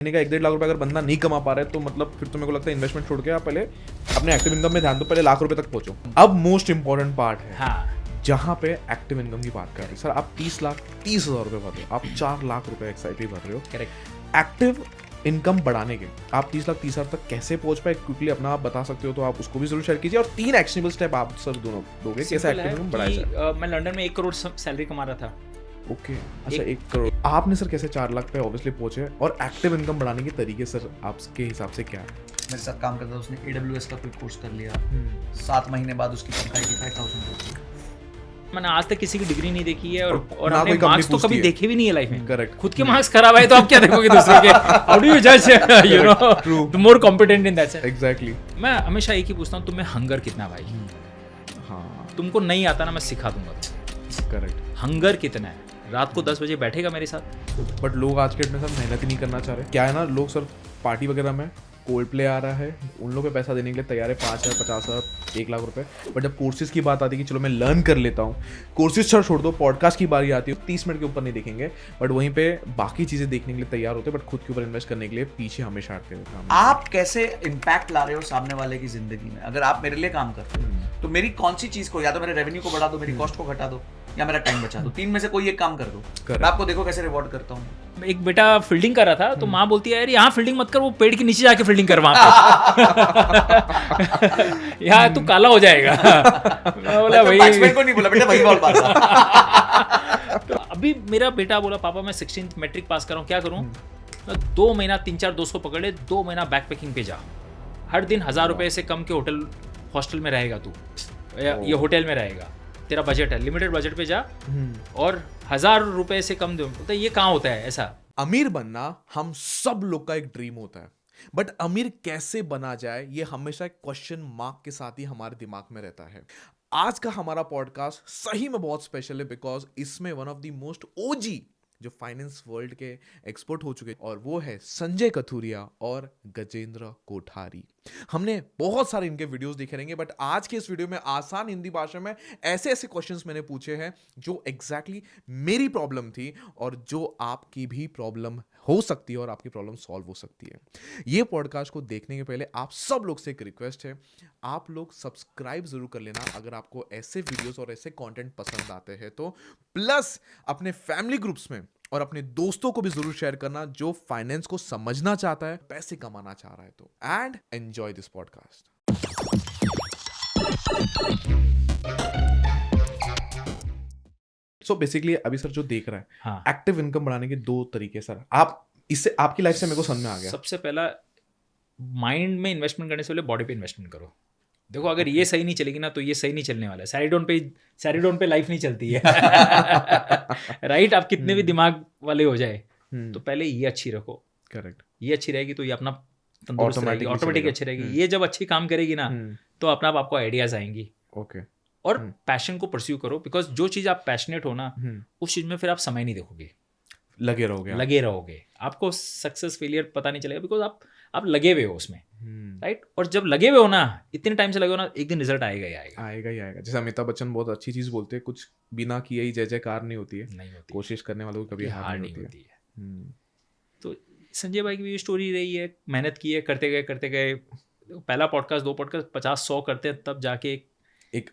महीने का 1-1.5 लाख रुपए अगर बंदा नहीं कमा पा रहा है तो मतलब फिर तो मेरे को लगता है इन्वेस्टमेंट छोड़ के आप पहले अपने एक्टिव इनकम में ध्यान दो, पहले लाख रुपए तक पहुंचो। अब मोस्ट इंपॉर्टेंट पार्ट है जहां पे एक्टिव इनकम की बात कर रहे हैं। सर आप 30,30,000 रुपए भर रहे हो, आप 4 लाख रुपए एक्साइटली भर रहे हो। करेक्ट। एक्टिव इनकम बढ़ाने के आप 30,30,000 तक कैसे पहुंच पाए, क्विकली अपना आप बता सकते हो तो आप उसको भी जरूर शेयर कीजिए। और 3 एक्शनेबल स्टेप आप सर दोनों दोगे कैसे एक्टिव इनकम बढ़ाया जाए। मैं लंदन में 1 करोड़ सैलरी कमा रहा था। ओके, अच्छा 1 करोड़ आपने सर कैसे 4 लाख पे ऑब्वियसली पहुंचे, और एक्टिव इनकम बढ़ाने के तरीके सर आपके हिसाब से क्या है? मेरे साथ काम करता था, उसने AWS का कोई कोर्स कर लिया, 7 महीने बाद उसकी तनख्वाह 85,000 होती है। मैंने आज तक किसी की डिग्री नहीं देखी है और ना हमने कोई मार्क्स तो पूछती कभी है। देखे भी नहीं है लाइफ में। Correct. खुद के मार्क्स खराब आए तो आप क्या देखोगे दूसरे के? हाउ डू यू जज, you know, True. The more competent in that sense. Exactly. मैं हमेशा एक ही पूछता हूँ, तुम्हें हंगर कितना भाई? हाँ तुमको नहीं आता ना, मैं सिखा दूंगा। करेक्ट। हंगर कितना है? रात को 10 बजे बैठेगा मेरे साथ। बट लोग आज के डेट में सर मेहनत ही नहीं करना चाह रहे। क्या है ना, लोग सर पार्टी वगैरह में कोल्ड प्ले आ रहा है, उन लोगों पे पैसा देने के लिए तैयार है, 5,000, 50,000, 1 लाख रुपए। बट जब कोर्सेज की बात आती है कि चलो मैं लर्न कर लेता हूँ, कोर्सेज सर छोड़ दो, पॉडकास्ट की बारी आती है, 30 मिनट के ऊपर नहीं देखेंगे, बट वहीं पे बाकी चीजें देखने के लिए तैयार होते हैं, बट खुद के ऊपर इन्वेस्ट करने के लिए पीछे हमेशा हटते रहते हैं। आप कैसे इम्पैक्ट ला रहे हो सामने वाले की जिंदगी में? अगर आप मेरे लिए काम करते हो तो मेरी कौन सी चीज को, या तो मेरे रेवेन्यू को बढ़ा दो, मेरी कॉस्ट को घटा दो, या मेरा टाइम बचा दो। 3 में से कोई एक काम कर दो। मैं आपको देखो कैसे रिवॉर्ड करता हूँ। एक बेटा फील्डिंग कर रहा था तो माँ बोलती है यार यहाँ फील्डिंग मत कर, वो पेड़ के नीचे जाके फील्डिंग कर वहां पे। यहाँ तू काला हो जाएगा। मैं बोला भाई, बैट्समैन को नहीं बोला बेटा, वही बॉल मारना। तो अभी मेरा बेटा बोला पापा मैं 16th मैट्रिक पास कर रहा हूँ, क्या करूँ? 2 महीना 3-4 दोस्त को पकड़ ले, 2 महीना बैकपैकिंग पे जा, हर दिन 1,000 रुपए से कम के होटल हॉस्टल में रहेगा तू, ये होटल में रहेगा, तेरा बजट है, लिमिटेड बजट पे जा, और 1,000 रुपए से कम दो। तो ये कहाँ होता है ऐसा? अमीर बनना हम सब लोग का एक ड्रीम होता है, बट अमीर कैसे बना जाए ये हमेशा एक क्वेश्चन मार्क के साथ ही हमारे दिमाग में रहता है। आज का हमारा पॉडकास्ट सही में बहुत स्पेशल है, बिकॉज इसमें वन ऑफ द मोस्ट ओजी जो फाइनेंस वर्ल्ड के एक्सपर्ट हो चुके हैं, और वो है संजय कथुरिया और गजेंद्र कोठारी। हमने बहुत सारे इनके वीडियोस देखे रहेंगे, बट आज के इस वीडियो में आसान हिंदी भाषा में ऐसे ऐसे क्वेश्चंस मैंने पूछे हैं जो एग्जैक्टली मेरी प्रॉब्लम थी, और जो आपकी भी प्रॉब्लम हो सकती है, और आपकी प्रॉब्लम सॉल्व हो सकती है। ये पॉडकास्ट को देखने के पहले आप सब लोग से एक रिक्वेस्ट है, आप लोग सब्सक्राइब जरूर कर लेना अगर आपको ऐसे वीडियोस और ऐसे कंटेंट पसंद आते हैं तो, प्लस अपने फैमिली ग्रुप्स में और अपने दोस्तों को भी जरूर शेयर करना जो फाइनेंस को समझना चाहता है, पैसे कमाना चाह रहा है तो। And enjoy this podcast. So basically अभी सर जो देख रहा है, हाँ, एक्टिव इनकम बढ़ाने के 2 तरीके सर, आप इससे आपकी लाइफ से मेरे को समझ में आ गया। सबसे पहला माइंड में इन्वेस्टमेंट करने से पहले बॉडी पे इन्वेस्टमेंट करो। देखो अगर ये सही नहीं चलेगी ना तो ये सही नहीं चलने वाला है। सैरिडोन पे लाइफ नहीं चलती है। राइट? आप कितने भी दिमाग वाले हो जाए तो पहले ये अच्छी रखो। करेक्ट। ये अच्छी रहेगी तो ये अपना तंदुरुस्त रहेगी, Automatically ऑटोमेटिक चलेगा। अच्छी रहेगी। ये जब अच्छी काम करेगी ना तो अपने आप आपको आइडियाज आएंगी। ओके। और पैशन को परस्यू करो, बिकॉज जो चीज़ आप पैशनेट हो ना उस चीज़ में फिर आप समय नहीं देखोगे, लगे रहोगे आप। लगे रहोगे। आपको सक्सेस फेलियर पता नहीं चलेगा, बिकॉज आप लगे हुए हो उसमें। राइट? और जब लगे हुए हो ना, इतने टाइम से लगे हो ना, एक दिन रिजल्ट आएगा ही आएगा। आएगा ही आएगा। जैसे अमिताभ बच्चन बहुत अच्छी चीज बोलते हैं, कुछ बिना किए ही जय जयकार नहीं होती है, नहीं होती, कोशिश करने वालों को कभी हार नहीं होती है। तो संजय भाई की भी स्टोरी रही है, मेहनत की है, करते गए। पहला पॉडकास्ट, 2 पॉडकास्ट, 50-100 करते हैं तब जाके एक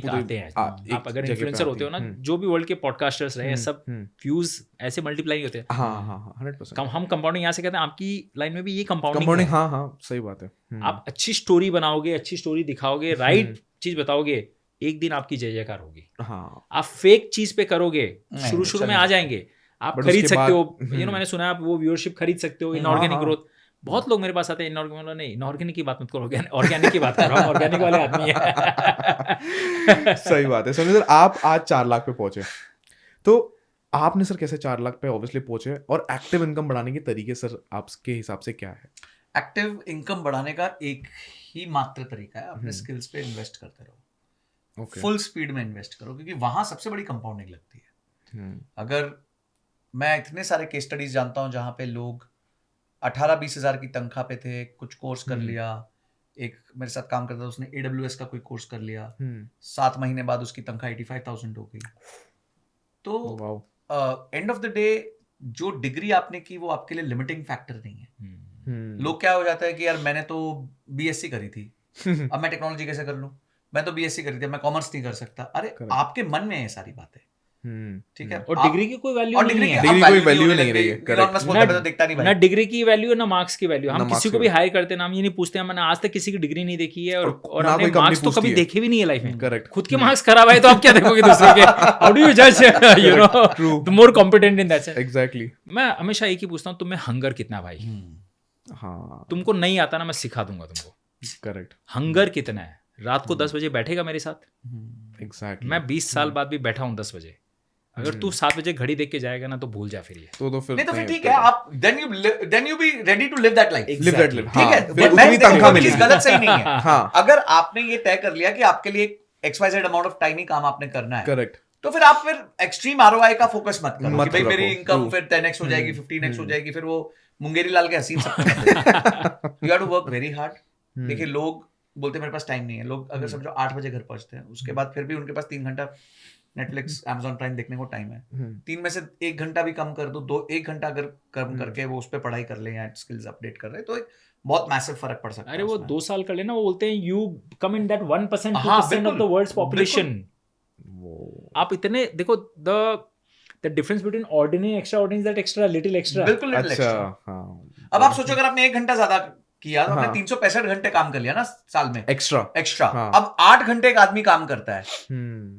आते हैं। आप अगर इन्फ्लुएंसर होते हो ना, जो भी वर्ल्ड के पॉडकास्टर्स रहे हैं, सब व्यूज ऐसे मल्टीप्लाई होते हैं। हाँ 100%। हम कंपाउंडिंग यहाँ से कहते हैं, आपकी लाइन में भी ये कंपाउंडिंग कंपाउंडिंग, है। हाँ सही बात है। आप अच्छी स्टोरी बनाओगे, अच्छी स्टोरी दिखाओगे, राइट चीज बताओगे, एक दिन आपकी जय जयकार होगी। हाँ, आप फेक चीज पे करोगे, शुरू में आ जाएंगे, आप खरीद सकते हो, मैंने सुना है आप वो व्यूअरशिप खरीद सकते हो, इनऑर्गेनिक ग्रोथ। बहुत लोग मेरे पास आते हैं, इनऑर्गेनिक की बात मत करो, ऑर्गेनिक की बात कर रहा हूँ, ऑर्गेनिक वाले आदमी है। सही बात है। सर आप आज 4 लाख पे पहुंचे, तो आपने सर कैसे 4 लाख पे ऑब्वियसली पहुंचे, और एक्टिव इनकम बढ़ाने के तरीके सर आपके हिसाब से क्या है? एक्टिव इनकम बढ़ाने का एक ही मात्र तरीका है, अपने स्किल्स पे इन्वेस्ट करते रहो। फुल स्पीड में इन्वेस्ट करो, क्योंकि वहां सबसे बड़ी कंपाउंडिंग लगती है। अगर मैं इतने सारे केस स्टडीज जानता हूं जहां पे लोग 18-20 हज़ार की तनख्वाह पे थे, कुछ कोर्स कर लिया, एक मेरे साथ काम करता था, उसने AWS का कोई कोर्स कर लिया, 7 महीने बाद उसकी तनख्वाह 85,000 हो गई। तो एंड ऑफ द डे जो डिग्री आपने की वो आपके लिए लिमिटिंग फैक्टर नहीं है। लोग क्या हो जाता है कि यार मैंने तो बीएससी करी थी, अब मैं टेक्नोलॉजी कैसे कर लूं, मैं तो बीएससी करी थी, मैं कॉमर्स नहीं कर सकता। अरे आपके मन में है सारी बातें, ठीक है। और डिग्री की कोई वैल्यू और नहीं है, डिग्री कोई वैल्यू नहीं रही है, तो दिखता नहीं ना भाई, डिग्री की वैल्यू है ना मार्क्स की वैल्यू। हम ना किसी marks को की भी हायर करते हैं ना हम ये नहीं पूछते हैं, मैंने आज तक किसी की डिग्री नहीं देखी है और ना हमने कोई company मार्क्स तो पूछती कभी है। देखे भी नहीं है लाइफ में। Correct. खुद के मार्क्स खराब आए तो आप क्या देखोगे दूसरे के? हाउ डू यू जज, you know, the more competent in that sense. Exactly. मैं हमेशा एक ही पूछता हूँ, तुम्हें हंगर कितना है भाई? हाँ, तुमको नहीं आता ना, मैं सिखा दूंगा तुमको। करेक्ट, हंगर कितना है? रात को 10 बजे बैठेगा मेरे साथ? एग्जैक्टली। मैं 20 साल बाद भी बैठा हूँ 10 बजे। अगर तू 7 बजे घड़ी देख के जाएगा ना तो भूल जा फिर ये। तो फिर नहीं तो फिर ठीक है, आप then you be ready to live that life, live that life, ठीक है। हाँ, फिर मैं उतनी तनख्वाह चीज मिलेगी। गलत सही नहीं है। हाँ, अगर आपने ये तय कर लिया कि आपके लिए XYZ अमाउंट ऑफ टाइम ही काम आपने करना है, करेक्ट। तो फिर आप फिर एक्सट्रीम ROI का फोकस मत करो मत कि भाई रखो, मेरी इनकम true. फिर 10x हो जाएगी, 15x हो जाएगी, फिर वो मुंगेरी लाल के हसीन सब you have to work very hard. देखिए लोग बोलते हैं मेरे पास टाइम नहीं है, लोग अगर समझो 8 बजे घर पहुंचते हैं, उसके बाद फिर भी उनके पास 3 घंटा नेटफ्लिक्स Amazon प्राइम देखने को टाइम है। 3 में से 1 घंटा भी कम कर दो, 1 घंटा अगर कम करके वो उस पर पढ़ाई कर ले या स्किल्स अपडेट कर रहे तो एक बहुत मैसिव फर्क पड़ सकता है। अरे वो 2 साल कर लेना, वो बोलते हैं you come in that 1% 2% of बिल्कुल, द वर्ल्ड्स पॉपुलेशन। आप इतने देखो, the difference between ordinary extra ordinary that extra little extra. बिल्कुल लिटिल अच्छा, एक्स्ट्रा। हाँ। अब आप सोचो अगर आपने 1 घंटा ज्यादा किया तो आपने हाँ। 365 घंटे काम कर लिया ना साल में एक्स्ट्रा। हाँ। अब 8 घंटे एक आदमी काम करता है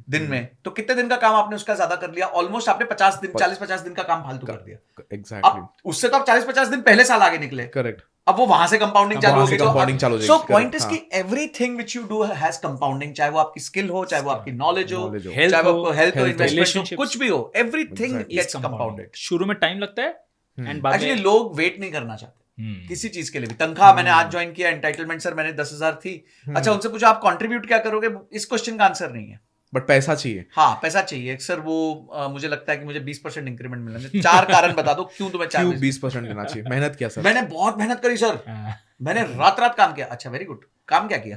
दिन में, तो कितने दिन का काम आपने उसका ज्यादा कर लिया? ऑलमोस्ट आपने 40-50 दिन का काम फालतू कर दिया। एग्जैक्टली। अब उससे तो आप 40-50 दिन पहले साल आगे निकले, करेक्ट। अब वो वहां से कंपाउंडिंग चालू होगी। कंपाउंडिंग चालू हो सो जाएगी। पॉइंट इज हाँ। कि everything which you do has compounding, चाहे वो आपकी स्किल हो, चाहे वो आपकी नॉलेज हो, Knowledge हो, health चाहे वो हो, आपको हेल्थ हो, health हो, इन्वेस्टमेंट हो, relationships, कुछ भी हो, एवरीथिंग Exactly. Gets compounded. शुरू में टाइम लगता है एंड बाद एक्चुअली में लोग वेट नहीं करना चाहते किसी चीज के लिए भी। तनख्वाह मैंने आज ज्वाइन किया, एंटाइटलमेंट सर मैंने 10,000 थी। अच्छा उनसे पूछो आप कंट्रीब्यूट क्या करोगे, इस क्वेश्चन का आंसर नहीं है। बट पैसा चाहिए। हाँ पैसा चाहिए सर, वो मुझे लगता है कि मुझे 20% इंक्रीमेंट मिलना चाहिए। 4 कारण बता दो क्यों तुम्हें 20% देना चाहिए। मेहनत किया सर। मैंने बहुत मेहनत करी सर, मैंने रात काम किया। अच्छा वेरी गुड, काम क्या किया?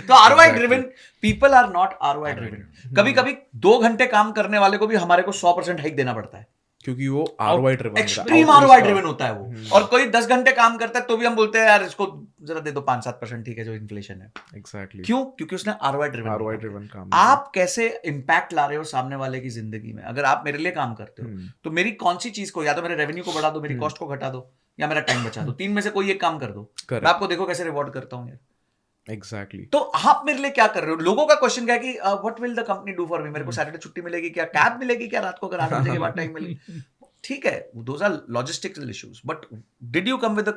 तो ROI driven people are not ROI driven. कभी कभी 2 घंटे काम करने वाले को भी हमारे को 100% हाइक देना पड़ता है, क्योंकि वो ROI driven, extreme ROI driven होता है वो। और कोई 10 घंटे काम करता है तो भी हम बोलते हैं यार इसको जरा दे दो 5-7%, ठीक है जो इन्फ्लेशन है। एग्जैक्टली। क्यों? क्योंकि उसने ROI ड्रिवन काम। आप कैसे इंपैक्ट ला रहे हो सामने वाले की जिंदगी में? अगर आप मेरे लिए काम करते हो तो मेरी कौन सी चीज को, या तो मेरे रेवेन्यू को बढ़ा दो, मेरी कॉस्ट को घटा दो, या मेरा टाइम बचा दो। 3 में से कोई एक काम कर दो, मैं आपको देखो कैसे रिवॉर्ड करता हूँ यार। एग्जैक्टली। तो आप मेरे लिए क्या कर रहे हो? लोगों का क्वेश्चन क्या है कि what will the company do for me, मेरे को सैटरडे छुट्टी मिलेगी क्या, कैब मिलेगी क्या रात को अगर 8 बजे के बाद टाइम मिलेगी? ठीक है, those are logistical issues, but did you come with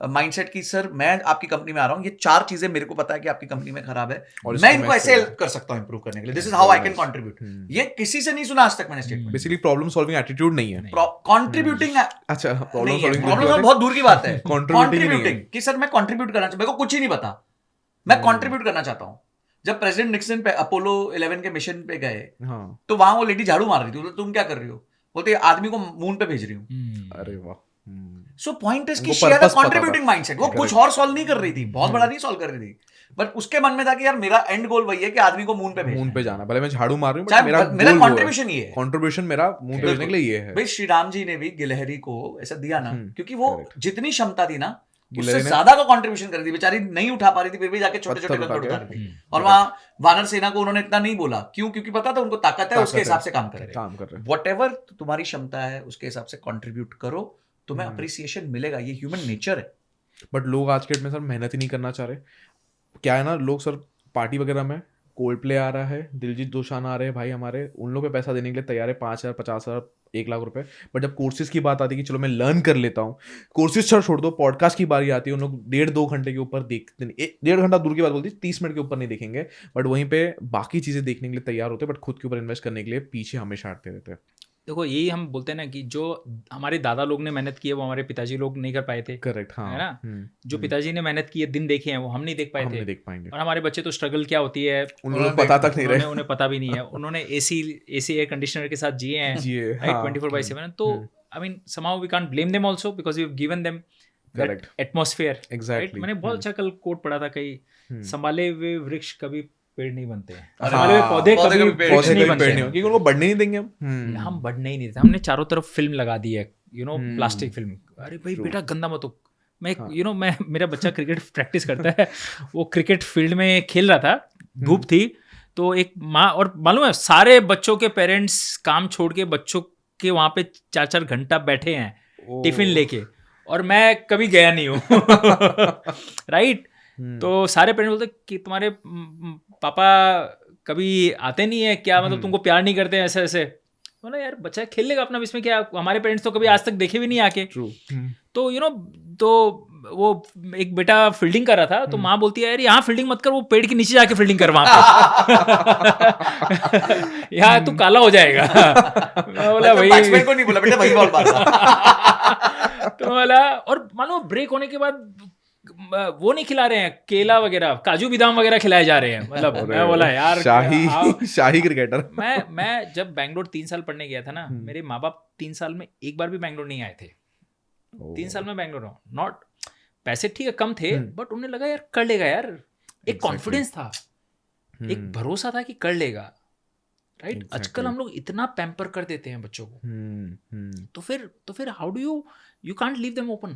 mindset कि सर मैं आपकी कंपनी में आ रहा हूं, ये 4 चीजें मेरे को पता है कि आपकी कंपनी में खराब है, मैं इनको ऐसे हेल्प कर सकता हूं इंप्रूव करने के लिए, this is how I can contribute. ये किसी से नहीं सुना आज तक मैंने statement. Basically problem solving attitude नहीं है, कंट्रिब्यूटिंग। अच्छा प्रॉब्लम सॉल्विंग बहुत दूर की बात है। Contributing कंट्रीब्यूटिंग कि सर मैं कंट्रीब्यूट करना, मेरे को कुछ ही नहीं पता, मैं कंट्रीब्यूट करना चाहता हूं। जब प्रेसिडेंट निक्सन पे अपोलो 11 के मिशन पे गए, तो वहां वो लेडी झाड़ू मार रही थी, तुम क्या कर रही हो? बोलते आदमी को मून पे भेज रही हूँ। अरे वाह। सो पॉइंट इज कि she had a contributing mindset. वो कुछ और सॉल्व नहीं कर रही थी, बहुत बड़ा नहीं सॉल्व कर रही थी, बट उसके मन में था कि यार मेरा एंड गोल वही है कि आदमी को मून पे भेजना, मून पे जाना। भले मैं झाड़ू मार रही हूं, चाहे बट मेरा कंट्रीब्यूशन ये है, कंट्रीब्यूशन मेरा मून पे भेजने के लिए ये है। भाई श्री राम जी ने भी गिलहरी को ऐसा दिया ना, क्योंकि वो जितनी क्षमता थी ना उससे गिलहरी ने ज्यादा का कंट्रीब्यूशन कर दी, बेचारी नहीं उठा पा रही थी, फिर भी जाके छोटे छोटे कंकड़ उठा रही थी। और वहां वानर सेना को उन्होंने इतना नहीं बोला, क्यों? क्योंकि पता था उनको ताकत है, उसके हिसाब से काम कर रहे हैं। व्हाटएवर तुम्हारी क्षमता है उसके हिसाब से कंट्रीब्यूट करो, तुम्हें अप्रिसिएशन मिलेगा, ये ह्यूमन नेचर है। बट लोग आज के डेट में सर मेहनत ही नहीं करना चाह रहे। क्या है ना, लोग सर पार्टी वगैरह में कोल्ड प्ले आ रहा है, दिलजीत दोसांझ आ रहे हैं भाई हमारे, उन लोग पे पैसा देने के लिए तैयार है, 5,000 50,000 1 लाख रुपए। बट जब कोर्सेज की बात आती है कि चलो मैं लर्न कर लेता हूँ, कोर्सेज छोड़ दो, पॉडकास्ट की बारी आती है, उन लोग 1.5-2 घंटे के ऊपर देखते नहीं, 1.5 घंटा दूर की बात बोलती है, 30 मिनट के ऊपर नहीं देखेंगे, बट वहीं पे बाकी चीज़ें देखने के लिए तैयार होते हैं, बट खुद के ऊपर इन्वेस्ट करने के लिए पीछे हमेशा हटते रहते हैं। देखो यही हम बोलते हैं ना कि जो हमारे दादा लोग ने मेहनत की है वो हमारे पिताजी लोग नहीं कर पाए थे। करेक्ट, हाँ, है ना? जो पिताजी ने मेहनत की है, दिन देखे हैं, वो हम नहीं देख पाए थे। देख पाएंगे। और हमारे बच्चे तो स्ट्रगल क्या होती है उन्हें पता तक नहीं रहे, उन्हें पता भी नहीं है। उन्होंने एसी एयर कंडीशनर के साथ जिए हैं, राइट, 24/7। तो I mean somehow we can't blame them also because we have given them that atmosphere. Exactly. मैंने बहुत अच्छा कल कोट पढ़ा था कहीं, संभाले हुए वृक्ष कभी पेड़ नहीं बनते हैं। अरे हमारे हाँ, पौधे पौधे कभी कभी पेड़ कुछ पौधे नहीं कभी बनते पेड़ नहीं हैं। हो क्योंकि उनको बढ़ने नहीं देंगे हम। हम बढ़ने ही नहीं देते, हमने चारों तरफ फिल्म लगा दी है, प्लास्टिक फिल्म। अरे भाई बेटा गंदा मत हो। मैं मैं मेरा बच्चा क्रिकेट प्रैक्टिस करता है, वो क्रिकेट फील्ड में खेल रहा था, धूप थी, तो एक माँ, और मालूम है सारे बच्चों के पेरेंट्स काम छोड़ के बच्चों के वहाँ पे 4-4 घंटा बैठे हैं टिफिन लेके, और मैं कभी गया नहीं हूँ। राइट। तो सारे पेरेंट्स बोलते कि तुम्हारे पापा कभी आते नहीं है क्या, मतलब तुमको प्यार नहीं करते हैं ऐसे ऐसे। बोला यार बच्चा खेल लेगा अपना, इसमें क्या, हमारे पेरेंट्स तो कभी आज तक देखे भी नहीं आके। तो तो वो एक बेटा फील्डिंग कर रहा था, तो माँ बोलती है यार यहाँ फील्डिंग मत कर, वो पेड़ के नीचे जाके फील्डिंग कर वहां पे। यहाँ तू काला हो जाएगा। मैं बोला भाई बैट्समैन को नहीं बोला बेटा, वही बॉल मारना। तो बोला, और मानो ब्रेक होने के बाद वो नहीं खिला रहे हैं केला वगैरह, काजू बादाम वगैरह खिलाए जा रहे हैं। मतलब मैं बोला यार शाही क्रिकेटर। मैं जब बैंगलोर 3 साल पढ़ने गया था ना, मेरे माँ बाप 3 साल में एक बार भी बैंगलोर नहीं आए थे। 3 साल में बैंगलोर हूँ, नॉट पैसे ठीक है कम थे, बट उन्हें लगा यार कर लेगा यार, एक कॉन्फिडेंस था, एक भरोसा था कि कर लेगा। राइट। आजकल हम लोग इतना पैम्पर कर देते हैं बच्चों को, तो फिर how do you can't leave them open.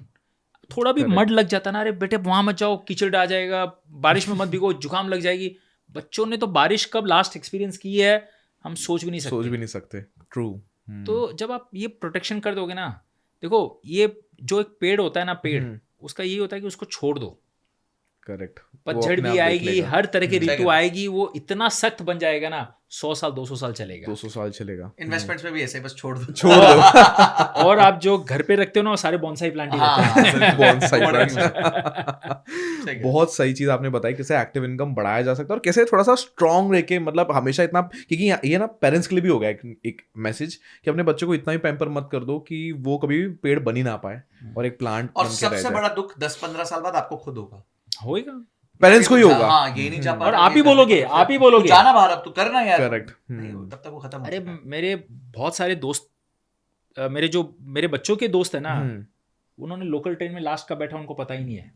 थोड़ा भी मड लग जाता ना, अरे बेटे वहां मत जाओ, कीचड़ आ जाएगा, बारिश में मत भीगो, जुकाम लग जाएगी। बच्चों ने तो बारिश कब लास्ट एक्सपीरियंस की है हम सोच भी नहीं सकते। ट्रू। तो जब आप ये प्रोटेक्शन कर दोगे ना, देखो ये जो एक पेड़ होता है ना, पेड़ उसका यही होता है कि उसको छोड़ दो, करेक्ट, पतझड़ भी आएगी, हर तरह की ऋतु आएगी, वो इतना सख्त बन जाएगा ना, 100 साल 200 साल चलेगा। 200 साल चलेगा। इन्वेस्टमेंट्स में भी ऐसे बस छोड़ दो। और आप जो घर पे रखते हो ना, वो सारे बॉन्साई प्लांट ही रहते हैं। Bonsai plant. बहुत सही चीज आपने बताई, कैसे एक्टिव इनकम बढ़ाया जा सकता है और कैसे थोड़ा सा स्ट्रांग रह के, मतलब हमेशा इतना, क्योंकि ये ना पेरेंट्स के लिए भी हो गया एक मैसेज कि अपने बच्चों को इतना ही पैम्पर मत कर दो कि वो कभी भी पेड़ बन ही ना पाए और एक प्लांट। और सबसे बड़ा दुख 10-15 साल बाद आपको खुद होगा, पेरेंट्स को ही होगा। हाँ, ये नहीं जा पा, और आप ही बोलोगे जाना बाहर, अब तू करना यार। करेक्ट। तब तक वो खत्म। अरे मेरे बहुत सारे दोस्त, मेरे बच्चों के दोस्त है ना, उन्होंने लोकल ट्रेन में लास्ट का बैठा, उनको पता ही नहीं है।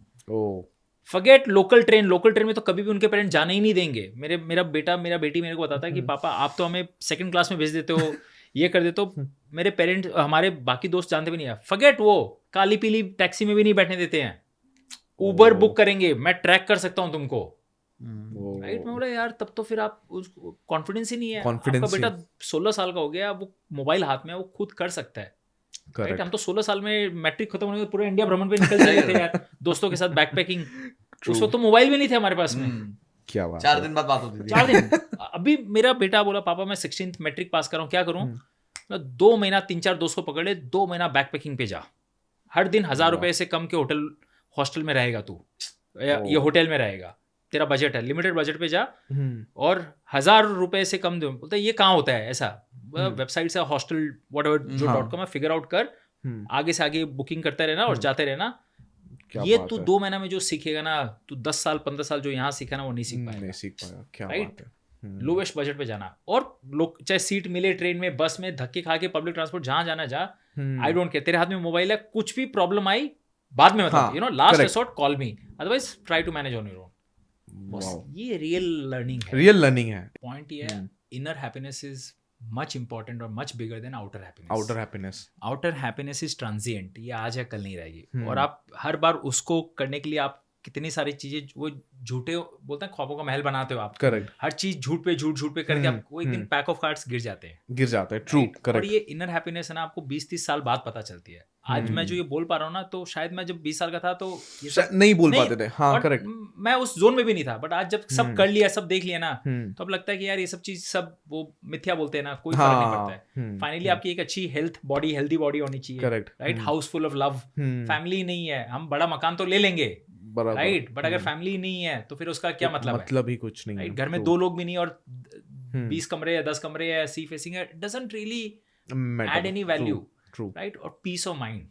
फॉरगेट लोकल ट्रेन में तो कभी भी उनके पेरेंट्स जाने ही नहीं देंगे। मेरा बेटी मेरे को बताता है कि पापा आप तो हमें सेकंड क्लास में भेज देते हो, ये कर देते हो, मेरे पेरेंट्स, हमारे बाकी दोस्त जानते भी नहीं है। फॉरगेट, वो काली पीली टैक्सी में भी नहीं बैठने देते हैं, उबर बुक करेंगे, मैं ट्रैक कर सकता हूं तुमको। राइट। मैं बोला यार तब तो फिर आप कॉन्फिडेंस ही नहीं है। आपका बेटा 16 साल का हो गया, वो मोबाइल हाथ में है, वो खुद कर सकता है। राइट। हम तो 16 साल में मैट्रिक खत्म होने के पूरे इंडिया भ्रमण पे निकल जाते थे यार, दोस्तों के साथ बैकपैकिंग। उस वक्त तो मोबाइल भी नहीं थे हमारे पास में। क्या बात, 4 दिन बाद बात होती थी। 4 दिन। अभी मेरा बेटा बोला पापा मैं 16th मैट्रिक पास कर रहा हूँ, क्या करूँ? 2 महीना 3-4 दोस्त को पकड़ ले, 2 महीना बैकपैकिंग पे जा, हर दिन 1000 रुपए से कम के होटल हॉस्टल में रहेगा तू, ये होटल में रहेगा, तेरा बजट है, लिमिटेड बजट पे जा, और 1000 रुपए से कम दो। बोलता है ये कहाँ होता है ऐसा, वेबसाइट से हॉस्टल whatever जो .com है, फिगर आउट कर, आगे से आगे बुकिंग करते रहना और जाते रहना। ये तू 2 महीना में जो सीखेगा ना, तू 10 साल 15 साल जो यहाँ सीखा ना, वो नहीं सीख पाएगा। क्या बात है। लोवेस्ट बजट पे जाना, और लोग चाहे सीट मिले ट्रेन में, बस में, धक्के खा के, पब्लिक ट्रांसपोर्ट, जहाँ जाना जा, आई डोंट केयर, तेरे हाथ में मोबाइल है, कुछ भी प्रॉब्लम आई बाद में मतलब last resort call me, otherwise try to manage on your own. ये रियल लर्निंग है। पॉइंट ये है, inner happiness is much important और much bigger than outer happiness is transient, ये आज है कल नहीं रहेगी। और आप हर बार उसको करने के लिए आप कितनी सारी चीजें, वो झूठे बोलते हैं ख्वाबों का महल बनाते हो आप। करेक्ट। हर चीज झूठ पे झूठ करके आपको एक दिन पैक ऑफ कार्ड्स गिर जाते हैं। True, correct. और ये इनर हैप्पीनेस है ना, आपको 20-30 साल बाद पता चलती है। आज मैं जो ये बोल पा रहा हूँ ना, तो शायद मैं जब 20 साल का था तो ये सब नहीं बोल पाते थे। हाँ, करेक्ट। मैं उस जोन में भी नहीं था, बट आज जब सब कर लिया, सब देख लिया ना, तो अब लगता है कि यार ये सब चीज सब वो मिथ्या बोलते हैं ना, कोई फर्क नहीं पड़ता है। फाइनली आपकी एक अच्छी हेल्दी बॉडी होनी चाहिए, right, house full of love. Family नहीं है, हम बड़ा मकान तो ले लेंगे, राइट, बट अगर फैमिली नहीं है तो फिर उसका क्या मतलब ही कुछ नहीं है। घर में 2 लोग भी नहीं और 20 कमरे या 10 कमरे या सी फेसिंग है, doesn't really add any value, right. और पीस ऑफ माइंड,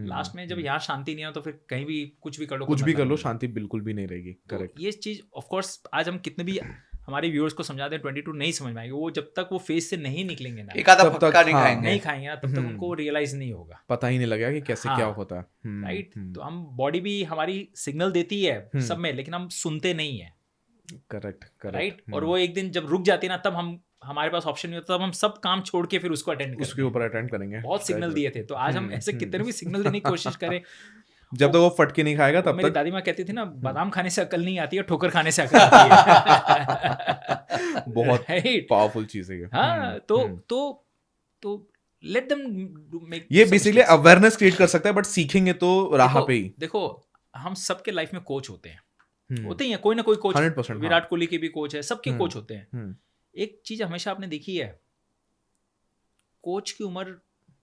लास्ट में जब यहाँ शांति नहीं है तो फिर कहीं भी कुछ भी कर लो शांति बिल्कुल भी नहीं रहेगी। करेक्ट। ये चीज ऑफ कोर्स आज हम कितने भी हमारे व्यूअर्स को समझाते हैं, 22 नहीं समझ में आएगा, वो जब तक वो फेस से नहीं निकलेंगे ना, एक आधा फटका नहीं खाएंगे ना, तब तक उनको रियलाइज नहीं होगा, पता ही नहीं लगेगा कि कैसे क्या होता है। राइट। तो हम बॉडी भी हमारी सिग्नल देती है सब में, लेकिन हम सुनते नहीं है। Correct right. और वो एक दिन जब रुक जाती है ना, तब हमारे पास ऑप्शन नहीं होता, तब हम सब काम छोड़ के फिर उसको अटेंड उसके ऊपर अटेंड करेंगे। बहुत सिग्नल दिए थे, तो आज हम ऐसे कितने भी सिग्नल देने की कोशिश करें, जब तक वो फटके नहीं खाएगा तब मेरी तक। दादी माँ कहती थी ना, बादाम खाने से अकल नहीं आती है, ठोकर खाने से अकल आती है। बहुत Right? पावरफुल चीज है ये। हाँ, तो लेट देम मेक। ये बेसिकली अवेयरनेस क्रिएट कर सकता है, बट सीखेंगे तो राह पे ही। देखो हम सबके लाइफ में कोच होते हैं, हम्म, होते ही हैं, कोई ना कोई कोच। 100%, विराट कोहली के भी कोच है, सबके हम्म, कोच होते हैं। हम्म, एक चीज हमेशा आपने देखी है, कोच की उम्र